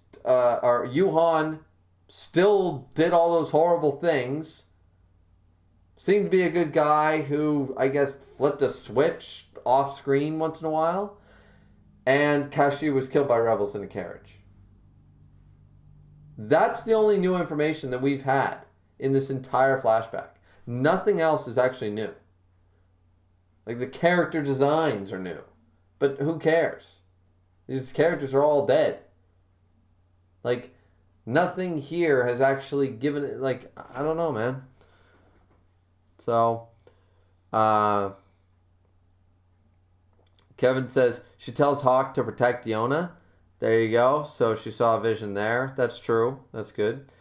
Speaker 1: still did all those horrible things. Seemed to be a good guy who, I guess, flipped a switch off screen once in a while. And Kashi was killed by rebels in a carriage. That's the only new information that we've had in this entire flashback. Nothing else is actually new. Like, the character designs are new. But who cares? These characters are all dead. Like, nothing here has actually given it, like, I don't know, man. So, Kevin says, she tells Hawk to protect Yona. There you go. So she saw a vision there. That's true. That's good.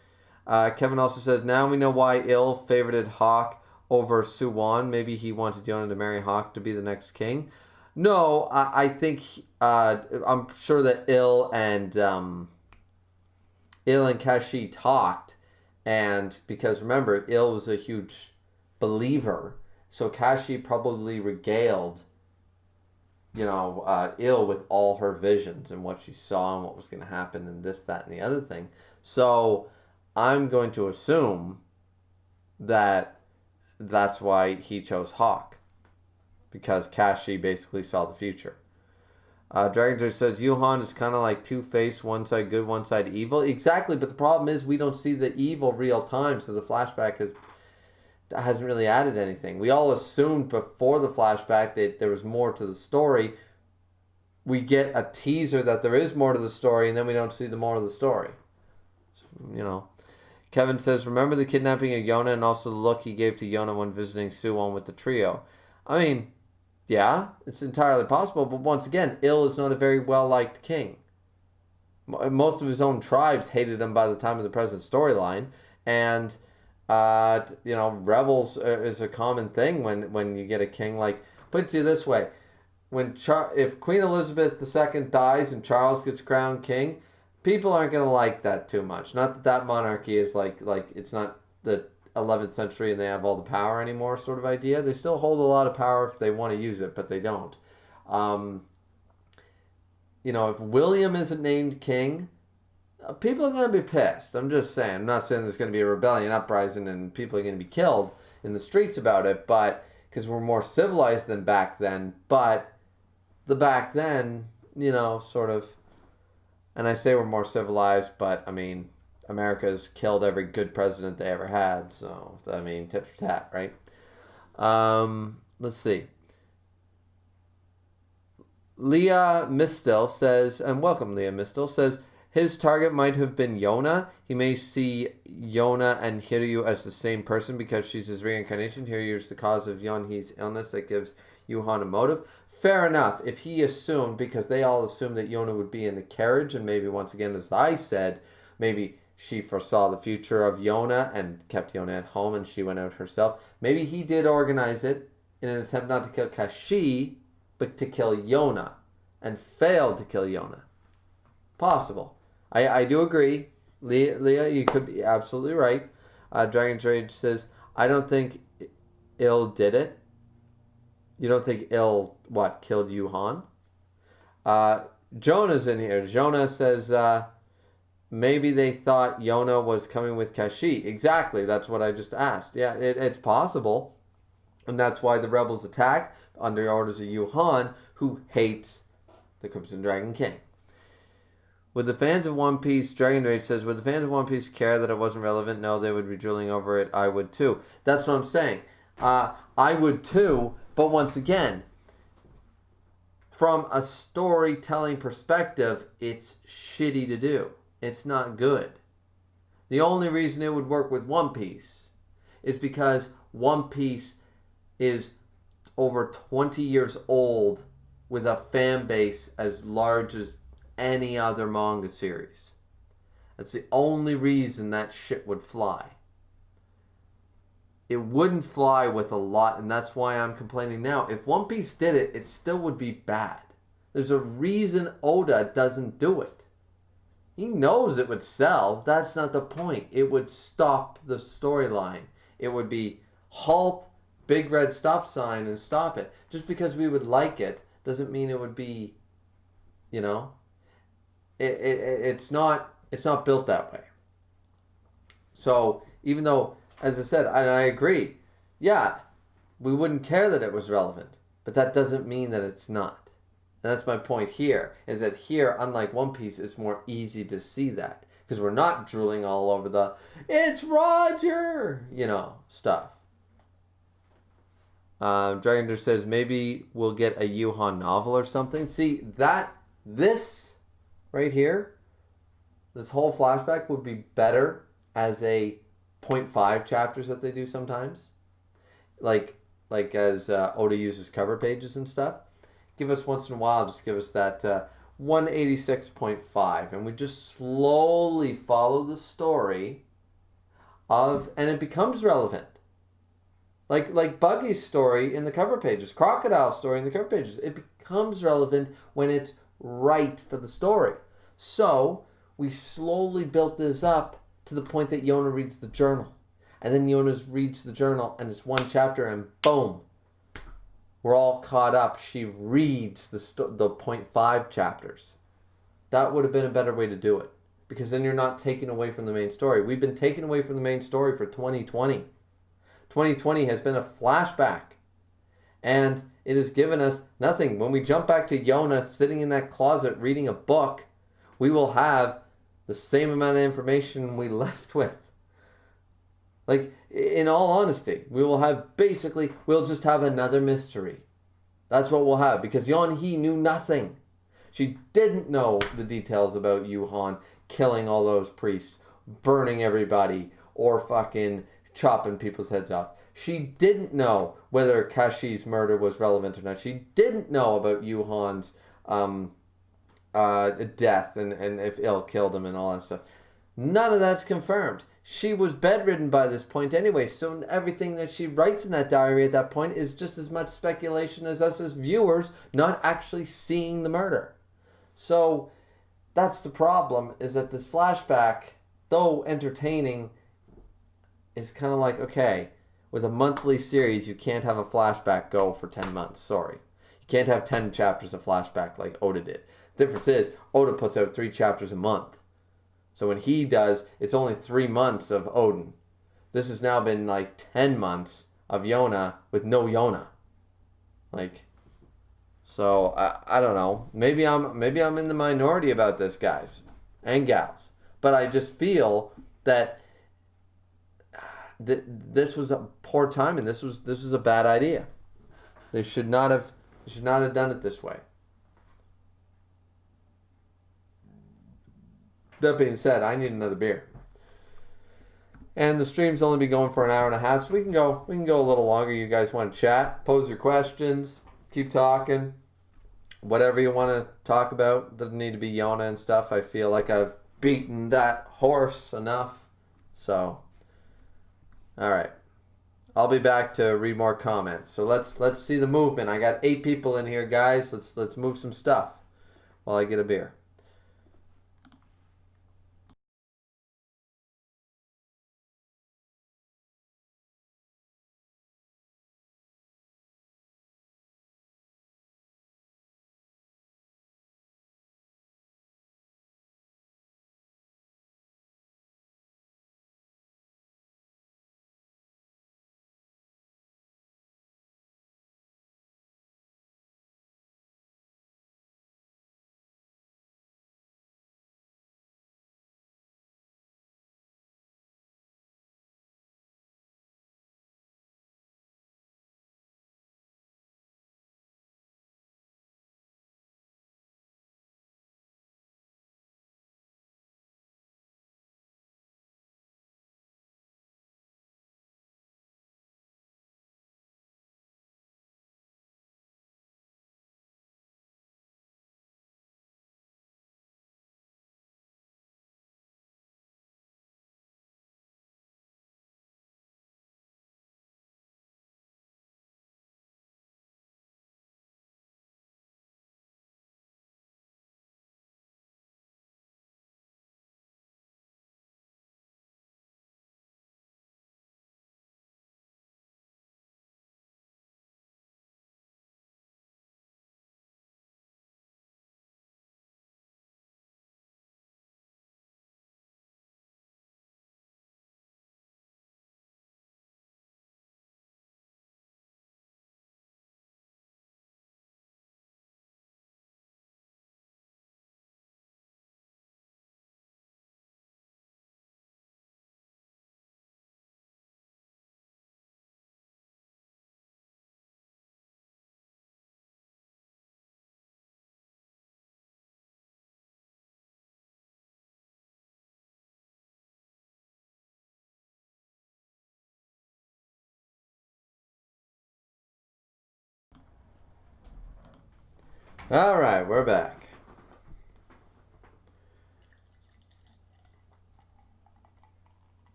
Speaker 1: Kevin also says, now we know why Il favorited Hawk over Soo-won. Maybe he wanted Yona to marry Hawk to be the next king. No, I think, I'm sure that Il and Kashi talked. And because remember, Il was a huge believer. So Kashi probably regaled Il with all her visions and what she saw and what was going to happen and this, that, and the other thing. So I'm going to assume that that's why he chose Hawk. Because Kashi basically saw the future. Dragon Judge says, Juhan is kind of like Two-Face, one side good, one side evil. Exactly, but the problem is we don't see the evil real time, so the flashback hasn't really added anything. We all assumed before the flashback that there was more to the story. We get a teaser that there is more to the story, and then we don't see the more of the story. Kevin says, remember the kidnapping of Yona and also the look he gave to Yona when visiting soo-won with the trio? I mean, yeah, it's entirely possible, but once again, Il is not a very well-liked king. Most of his own tribes hated him by the time of the present storyline, and rebels is a common thing when you get a king. Like, put it to you this way, if Queen Elizabeth II dies and Charles gets crowned king, people aren't going to like that too much. Not that monarchy is like it's not the 11th century and they have all the power anymore sort of idea. They still hold a lot of power if they want to use it, but they don't. If William isn't named king, people are going to be pissed. I'm just saying. I'm not saying there's going to be a rebellion uprising and people are going to be killed in the streets about it, but because we're more civilized than back then. But the back then, sort of, and I say we're more civilized, but I mean, America's killed every good president they ever had. So, I mean, tit for tat, right? Let's see. Leah Mistel says, and welcome Leah Mistel, says, his target might have been Yona. He may see Yona and Hiryu as the same person because she's his reincarnation. Hiryu is the cause of Yonhee's illness that gives Juhan a motive. Fair enough. If he assumed, because they all assumed that Yona would be in the carriage, and maybe once again, as I said, maybe she foresaw the future of Yona and kept Yona at home and she went out herself. Maybe he did organize it in an attempt not to kill Kashi, but to kill Yona, and failed to kill Yona. Possible. I do agree. Leah, you could be absolutely right. Dragon's Rage says, I don't think Il did it. You don't think Il, killed Juhan? Jonah's in here. Jonah says, maybe they thought Yona was coming with Kashi. Exactly. That's what I just asked. Yeah, it's possible. And that's why the rebels attacked under orders of Juhan, who hates the Crimson Dragon King. Would the fans of One Piece, Dragon Rage says, would the fans of One Piece care that it wasn't relevant? No, they would be drooling over it. I would too. That's what I'm saying. I would too, but once again, from a storytelling perspective, it's shitty to do. It's not good. The only reason it would work with One Piece is because One Piece is over 20 years old with a fan base as large as any other manga series. That's the only reason that shit would fly. It wouldn't fly with a lot, and that's why I'm complaining now. If One Piece did it, it still would be bad. There's a reason Oda doesn't do it. He knows it would sell. That's not the point. It would stop the storyline. It would be halt, big red stop sign, and stop it. Just because we would like it doesn't mean it would be, you know, it's not built that way. So even though, as I said, and I agree, yeah, we wouldn't care that it was relevant, but that doesn't mean that it's not. And that's my point here, is that here, unlike One Piece, it's more easy to see that. Because we're not drooling all over the, it's Roger, stuff. Dragonder says, maybe we'll get a Juhan novel or something. See, this right here, this whole flashback would be better as a 0.5 chapters that they do sometimes. Like as Oda uses cover pages and stuff. Give us once in a while, just give us that 186.5. And we just slowly follow the story of, and it becomes relevant. Like Buggy's story in the cover pages, Crocodile's story in the cover pages. It becomes relevant when it's right for the story. So we slowly built this up to the point that Yona reads the journal. And then Yona reads the journal and it's one chapter and boom. We're all caught up. She reads the 0.5 chapters. That would have been a better way to do it. Because then you're not taken away from the main story. We've been taken away from the main story for 2020. 2020 has been a flashback. And it has given us nothing. When we jump back to Yona sitting in that closet reading a book, we will have the same amount of information we left with. Like, in all honesty, we'll just have another mystery. That's what we'll have. Because Yeon-hee knew nothing. She didn't know the details about Juhan killing all those priests, burning everybody, or fucking chopping people's heads off. She didn't know whether Kashi's murder was relevant or not. She didn't know about Juhan's death and if ill killed him and all that stuff. None of that's confirmed. She was bedridden by this point anyway, so everything that she writes in that diary at that point is just as much speculation as us as viewers not actually seeing the murder. So that's the problem, is that this flashback, though entertaining, is kind of like, okay, with a monthly series, you can't have a flashback go for 10 months. Sorry. You can't have 10 chapters of flashback like Oda did. The difference is, Oda puts out 3 chapters a month. So when he does, it's only 3 months of Odin. This has now been like 10 months of Yona with no Yona. So I don't know. Maybe I'm in the minority about this, guys and gals. But I just feel that this was a poor timing. This was a bad idea. They should not have done it this way. That being said, I need another beer. And the stream's only been going for an hour and a half, so we can go a little longer. You guys want to chat, pose your questions, keep talking. Whatever you want to talk about. Doesn't need to be Yona and stuff. I feel like I've beaten that horse enough. So, all right. I'll be back to read more comments. So let's see the movement. I got 8 people in here, guys. Let's move some stuff while I get a beer. All right, we're back.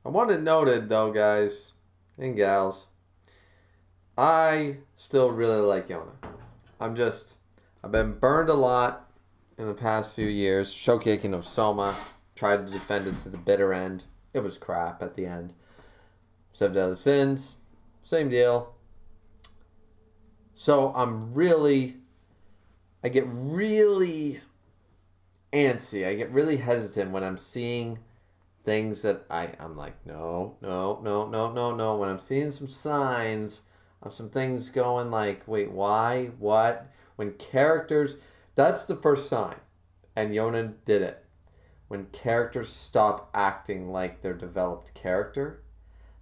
Speaker 1: I want it noted, though, guys and gals, I still really like Yona. I've been burned a lot in the past few years. Shokugeki no Soma, tried to defend it to the bitter end. It was crap at the end. Seven Deadly Sins, same deal. So I get really antsy. I get really hesitant when I'm seeing things that I'm like, no. When I'm seeing some signs of some things going like, wait, why? What? When characters, that's the first sign. And Yona did it. When characters stop acting like their developed character,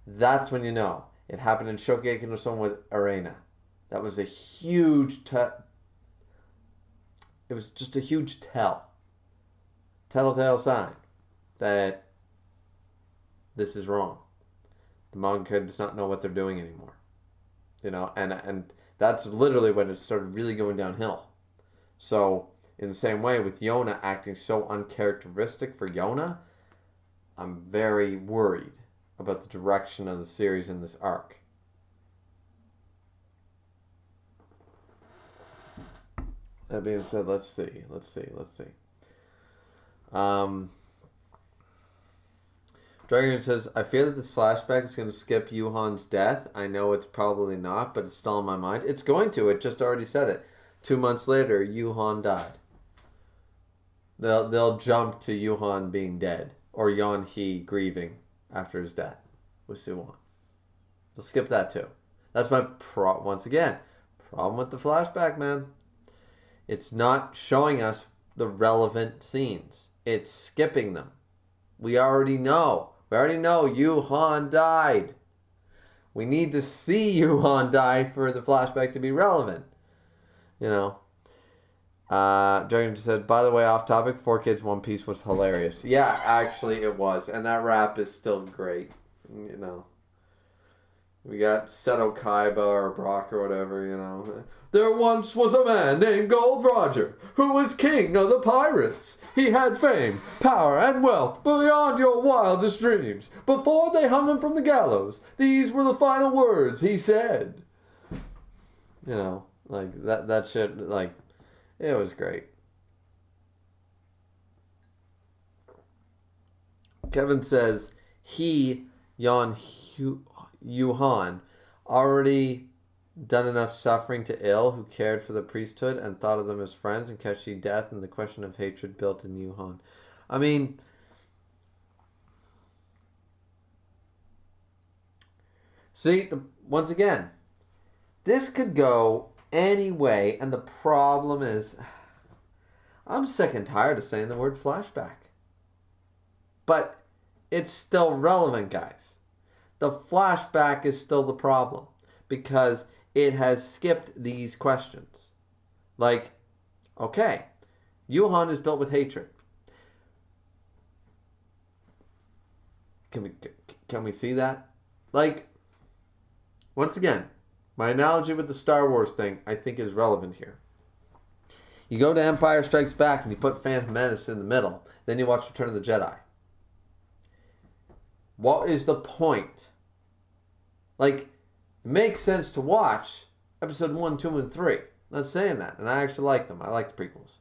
Speaker 1: that's when you know. It happened in Shokugeki no Soma with Arena. That was a huge it was just a huge telltale sign that this is wrong. The manga does not know what they're doing anymore. You know, and that's literally when it started really going downhill. So, in the same way, with Yona acting so uncharacteristic for Yona, I'm very worried about the direction of the series in this arc. That being said, let's see. Dragon says, I fear that this flashback is going to skip Juhan's death. I know it's probably not, but it's still in my mind. It's going to. It just already said it. 2 months later, Juhan died. They'll jump to Juhan being dead, or Yeon-hee grieving after his death with soo-won. They'll skip that too. That's my once again problem with the flashback, man. It's not showing us the relevant scenes. It's skipping them. We already know. Juhan died. We need to see Juhan die for the flashback to be relevant. You know. Dragon said, by the way, off topic, 4Kids One Piece was hilarious. Yeah, actually it was. And that rap is still great. You know. We got Seto Kaiba or Brock or whatever, you know. There once was a man named Gold Roger who was king of the pirates. He had fame, power, and wealth beyond your wildest dreams. Before they hung him from the gallows, these were the final words he said. You know, like that shit, like, it was great. Kevin says Juhan already done enough suffering to ill who cared for the priesthood and thought of them as friends, and Kashi death and the question of hatred built in Juhan. I mean, see, once again, this could go any way, and the problem is, I'm sick and tired of saying the word flashback. But it's still relevant, guys. The flashback is still the problem because it has skipped these questions. Like, okay, Juhan is built with hatred. Can we see that? Like, once again, my analogy with the Star Wars thing I think is relevant here. You go to Empire Strikes Back and you put Phantom Menace in the middle. Then you watch Return of the Jedi. What is the point? Like, it makes sense to watch episode 1, 2, and 3. I'm not saying that. And I actually like them. I like the prequels.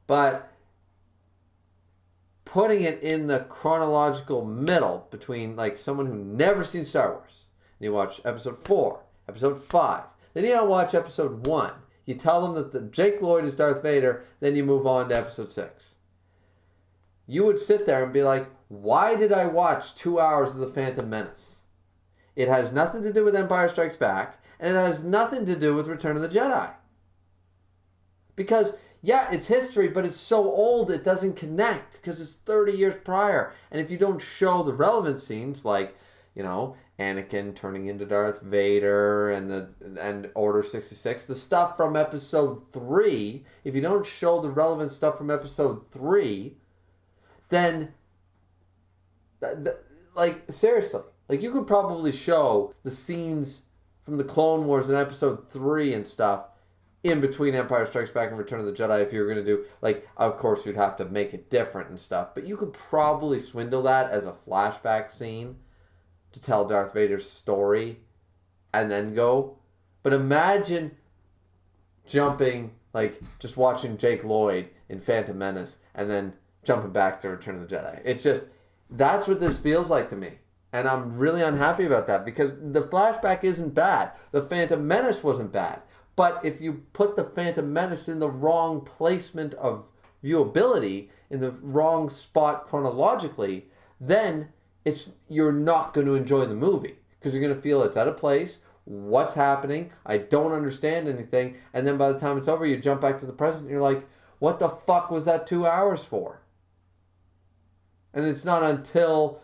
Speaker 1: But putting it in the chronological middle between, like, someone who never seen Star Wars. And you watch episode 4, episode 5. Then you gotta watch episode 1. You tell them that Jake Lloyd is Darth Vader. Then you move on to episode 6. You would sit there and be like, why did I watch 2 hours of The Phantom Menace? It has nothing to do with Empire Strikes Back, and it has nothing to do with Return of the Jedi. Because, yeah, it's history, but it's so old it doesn't connect because it's 30 years prior. And if you don't show the relevant scenes, like, you know, Anakin turning into Darth Vader and Order 66, the stuff from episode 3, if you don't show the relevant stuff from episode 3, then, like, seriously, like, you could probably show the scenes from the Clone Wars in episode 3 and stuff in between Empire Strikes Back and Return of the Jedi, if you were going to do, like, of course you'd have to make it different and stuff, but you could probably swindle that as a flashback scene to tell Darth Vader's story and then go. But imagine jumping, like, just watching Jake Lloyd in Phantom Menace and then jumping back to Return of the Jedi. It's just, that's what this feels like to me. And I'm really unhappy about that because the flashback isn't bad. The Phantom Menace wasn't bad. But if you put the Phantom Menace in the wrong placement of viewability, in the wrong spot chronologically, then you're not going to enjoy the movie. Because you're going to feel it's out of place. What's happening? I don't understand anything. And then by the time it's over, you jump back to the present and you're like, what the fuck was that 2 hours for? And it's not until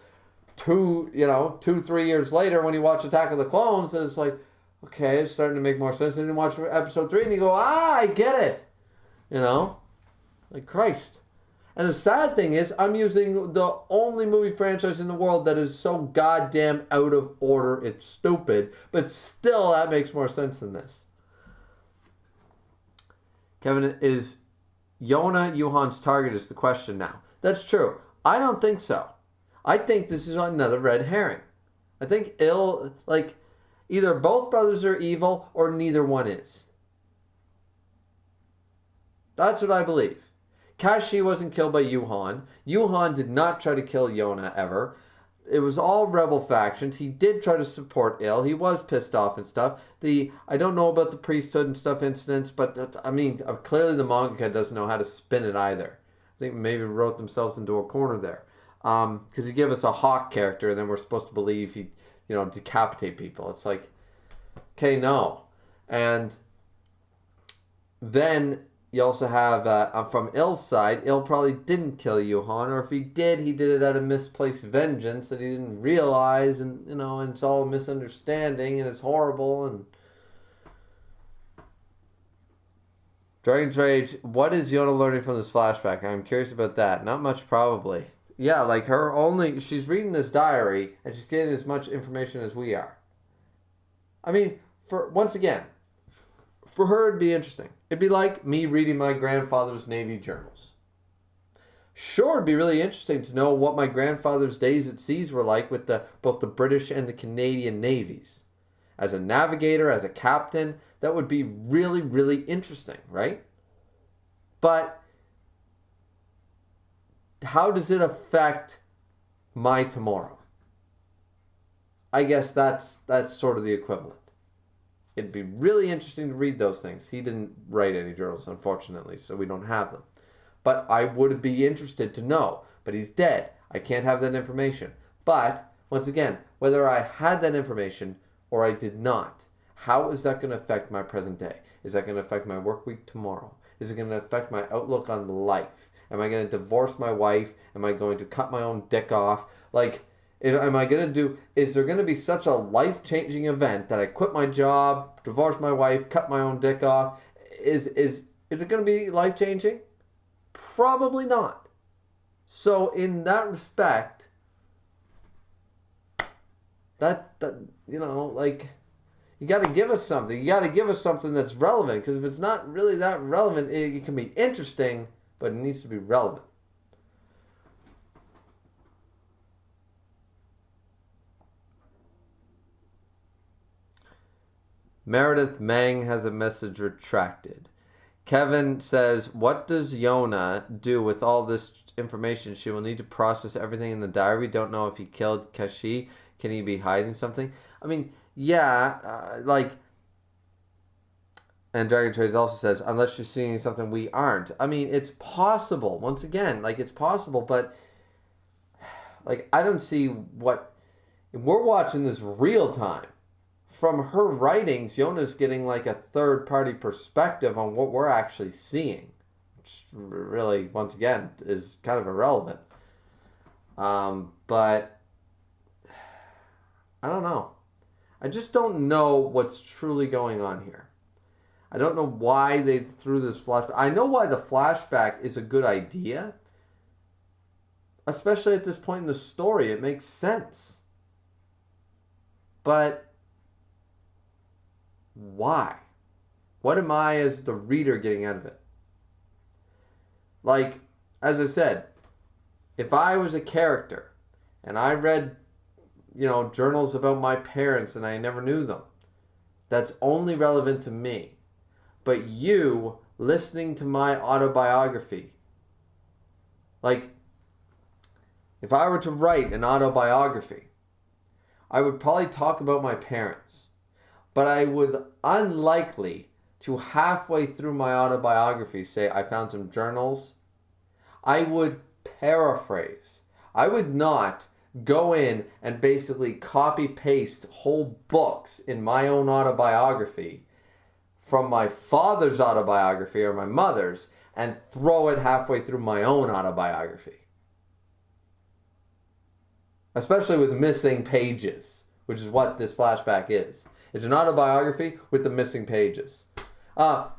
Speaker 1: 2-3 years later when you watch Attack of the Clones that it's like, okay, it's starting to make more sense. And then you watch episode 3 and you go, I get it. Like Christ. And the sad thing is, I'm using the only movie franchise in the world that is so goddamn out of order. It's stupid. But still, that makes more sense than this. Kevin, is Yona Juhan's target is the question now. That's true. I don't think so. I think this is another red herring. I think either both brothers are evil or neither one is. That's what I believe. Kashi wasn't killed by Juhan. Juhan did not try to kill Yona ever. It was all rebel factions. He did try to support Il. He was pissed off and stuff. I don't know about the priesthood and stuff incidents, but clearly the manga doesn't know how to spin it either. I think maybe wrote themselves into a corner there. Because you give us a Hawk character and then we're supposed to believe he, decapitate people. It's like, okay, no. And then you also have, from Il's side, Il probably didn't kill Juhan, or if he did it out of misplaced vengeance that he didn't realize, and, and it's all a misunderstanding, and it's horrible, and... Dragon's Rage, what is Yona learning from this flashback? I'm curious about that. Not much, probably. Yeah, like she's reading this diary, and she's getting as much information as we are. I mean, once again, for her it'd be interesting. It'd be like me reading my grandfather's Navy journals. Sure, it'd be really interesting to know what my grandfather's days at seas were like with both the British and the Canadian navies. As a navigator, as a captain, that would be really, really interesting, right? But how does it affect my tomorrow? I guess that's sort of the equivalent. It'd be really interesting to read those things. He didn't write any journals, unfortunately, so we don't have them. But I would be interested to know. But he's dead. I can't have that information. But, once again, whether I had that information or I did not, how is that going to affect my present day? Is that going to affect my work week tomorrow? Is it going to affect my outlook on life? Am I going to divorce my wife? Am I going to cut my own dick off? Is there going to be such a life-changing event that I quit my job, divorce my wife, cut my own dick off? Is it going to be life-changing? Probably not. So in that respect, you got to give us something. You got to give us something that's relevant, because if it's not really that relevant, it can be interesting, but it needs to be relevant. Meredith Mang has a message retracted. Kevin says, what does Yona do with all this information? She will need to process everything in the diary. We don't know if he killed Kashi. Can he be hiding something? I mean, yeah, and Dragon Trades also says, unless she's seeing something we aren't. I mean, it's possible. Once again, it's possible, but, I don't see what... We're watching this real time. From her writings, Yona's getting a third-party perspective on what we're actually seeing, which really, once again, is kind of irrelevant. But I don't know. I just don't know what's truly going on here. I don't know why they threw this flashback. I know why the flashback is a good idea, especially at this point in the story. It makes sense. But why? What am I as the reader getting out of it? Like, as I said, if I was a character and I read, journals about my parents and I never knew them, that's only relevant to me. But you listening to my autobiography, like, if I were to write an autobiography, I would probably talk about my parents, but I would unlikely to halfway through my autobiography say I found some journals. I would paraphrase. I would not go in and basically copy paste whole books in my own autobiography from my father's autobiography or my mother's and throw it halfway through my own autobiography. Especially with missing pages, which is what this flashback is. It's an autobiography with the missing pages. How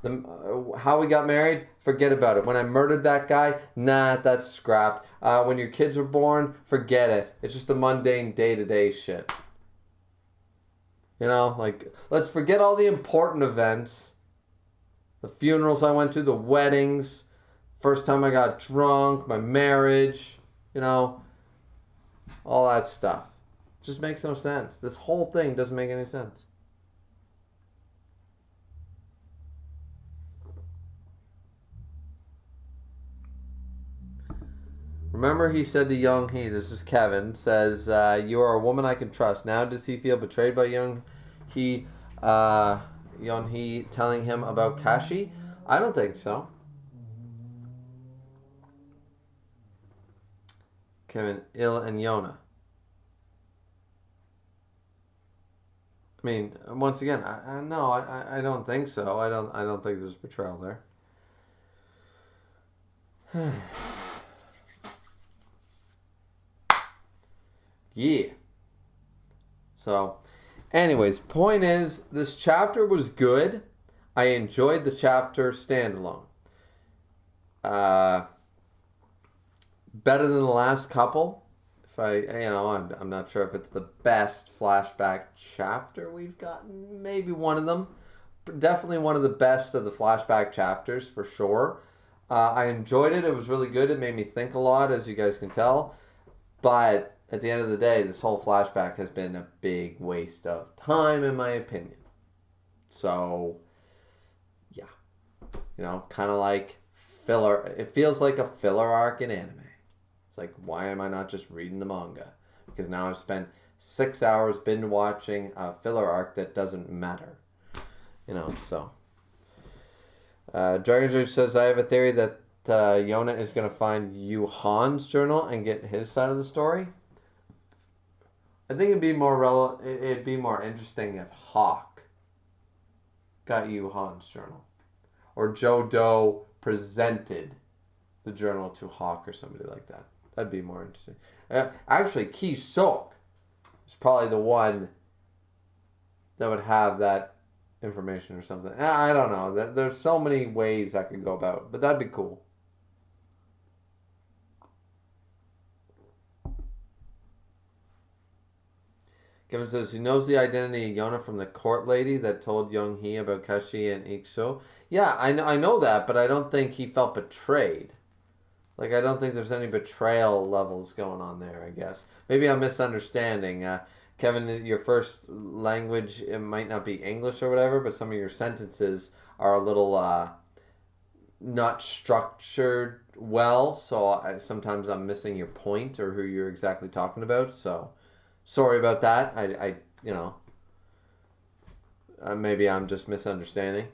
Speaker 1: we got married? Forget about it. When I murdered that guy? Nah, that's scrapped. When your kids were born? Forget it. It's just the mundane day-to-day shit. Let's forget all the important events. The funerals I went to, the weddings, first time I got drunk, my marriage, all that stuff. It just makes no sense. This whole thing doesn't make any sense. Remember he said to Young-hee, this is Kevin, says, you are a woman I can trust. Now does he feel betrayed by Young-hee telling him about Kashi? I don't think so. Kevin, Il and Yona. I mean, once again, I don't think so. I don't think there's betrayal there. Yeah. So, anyways, point is, this chapter was good. I enjoyed the chapter standalone. Better than the last couple. I'm not sure if it's the best flashback chapter we've gotten. Maybe one of them. But definitely one of the best of the flashback chapters, for sure. I enjoyed it. It was really good. It made me think a lot, as you guys can tell. But at the end of the day, this whole flashback has been a big waste of time, in my opinion. So, yeah. Kind of like filler. It feels like a filler arc in anime. It's like, why am I not just reading the manga? Because now I've spent 6 hours binge watching a filler arc that doesn't matter. So. Dragon Judge says, I have a theory that Yona is going to find Juhan's journal and get his side of the story. I think it'd be more interesting if Hawk got Juhan's journal. Or Jodo presented the journal to Hawk or somebody like that. That'd be more interesting. Actually, Ki-sok is probably the one that would have that information or something. I don't know. There's so many ways that could go about, but that'd be cool. Kevin says he knows the identity of Yona from the court lady that told Young-hee about Kashi and Ikso. Yeah, I know that, but I don't think he felt betrayed. I don't think there's any betrayal levels going on there, I guess. Maybe I'm misunderstanding. Kevin, your first language, it might not be English or whatever, but some of your sentences are a little not structured well, so sometimes I'm missing your point or who you're exactly talking about, so sorry about that. Maybe I'm just misunderstanding.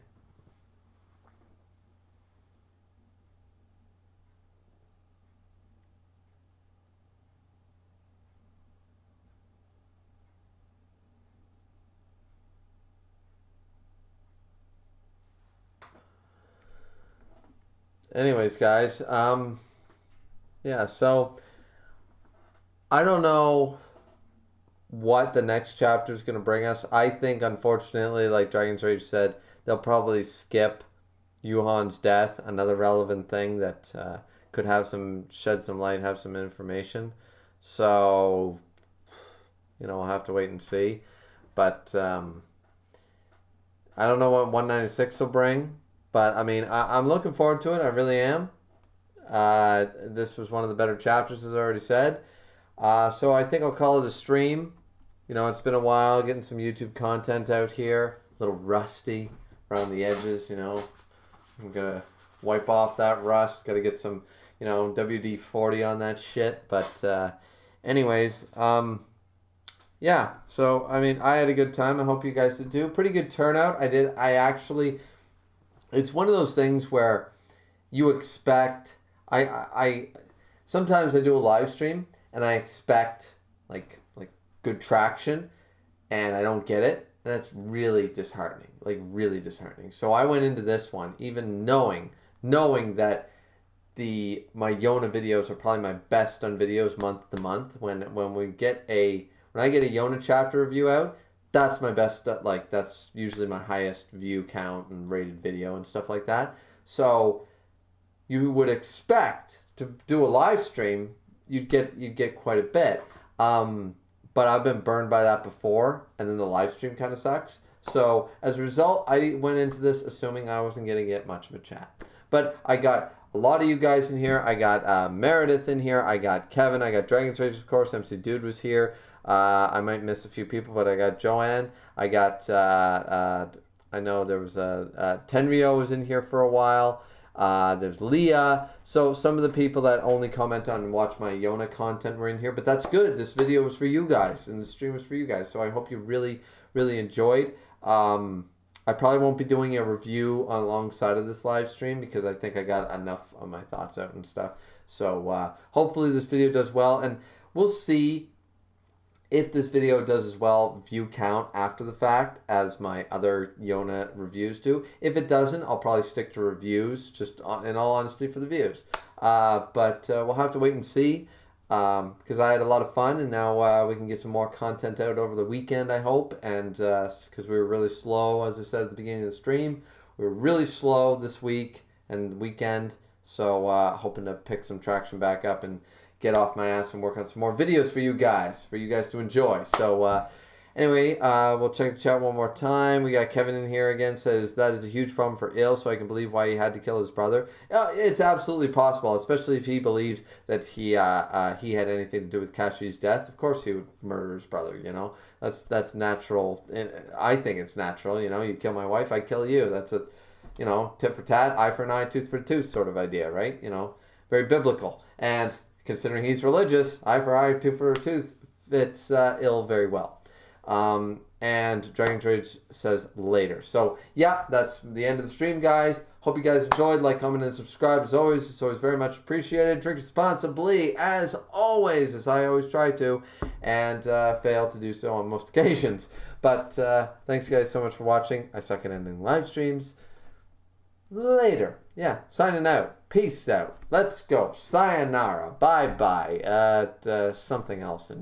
Speaker 1: Anyways, guys, yeah, so I don't know what the next chapter is going to bring us. I think, unfortunately, like Dragon's Rage said, they'll probably skip Juhan's death, another relevant thing that could shed some light, have some information. So, we'll have to wait and see. But I don't know what 196 will bring, but I mean, I'm looking forward to it. I really am. This was one of the better chapters, as I already said. So I think I'll call it a stream. You know, it's been a while getting some YouTube content out here. A little rusty around the edges, you know. I'm going to wipe off that rust. Got to get some, you know, WD-40 on that shit. But anyways, yeah. So, I mean, I had a good time. I hope you guys did too. Pretty good turnout. I actually, it's one of those things where you expect, I sometimes I do a live stream and I expect like good traction and I don't get it. And that's really disheartening, like really disheartening. So I went into this one even knowing that my Yona videos are probably my best done videos month to month. When I get a Yona chapter review out, that's my best, like that's usually my highest view count and rated video and stuff like that. So you would expect to do a live stream, you'd get quite a bit. But I've been burned by that before, and then the live stream kind of sucks. So as a result, I went into this assuming I wasn't going to get much of a chat. But I got a lot of you guys in here. I got Meredith in here. I got Kevin. I got Dragon's Rage, of course. MC Dude was here. I might miss a few people, but I got Joanne. I got, I know there was Tenryo was in here for a while. There's Leah. So some of the people that only comment on and watch my Yona content were in here, but that's good. This video was for you guys and the stream was for you guys. So I hope you really, really enjoyed. I probably won't be doing a review alongside of this live stream because I think I got enough of my thoughts out and stuff. So hopefully this video does well, and we'll see if this video does as well view count after the fact as my other Yona reviews do. If it doesn't, I'll probably stick to reviews, just in all honesty, for the views. But we'll have to wait and see, because I had a lot of fun, and now we can get some more content out over the weekend, I hope. And because we were really slow, as I said at the beginning of the stream, we were really slow this week and weekend. So hoping to pick some traction back up and get off my ass and work on some more videos for you guys to enjoy. So anyway, we'll check the chat one more time. We got Kevin in here again, says that is a huge problem for Il, so I can believe why he had to kill his brother. It's absolutely possible, especially if he believes that he had anything to do with Kashi's death. Of course he would murder his brother, you know. That's natural. I think it's natural, you know. You kill my wife, I kill you. That's a, you know, tit for tat, eye for an eye, tooth for a tooth sort of idea, right? You know, very biblical. And considering he's religious, eye for eye, tooth for a tooth fits Il very well. And Dragon's Rage says later. So yeah, that's the end of the stream, guys. Hope you guys enjoyed. Like, comment, and subscribe as always. It's always very much appreciated. Drink responsibly as always, as I always try to, and fail to do so on most occasions. But thanks guys so much for watching. I suck at ending live streams. Later. Yeah, signing out. Peace out. Let's go. Sayonara. Bye-bye. Something else in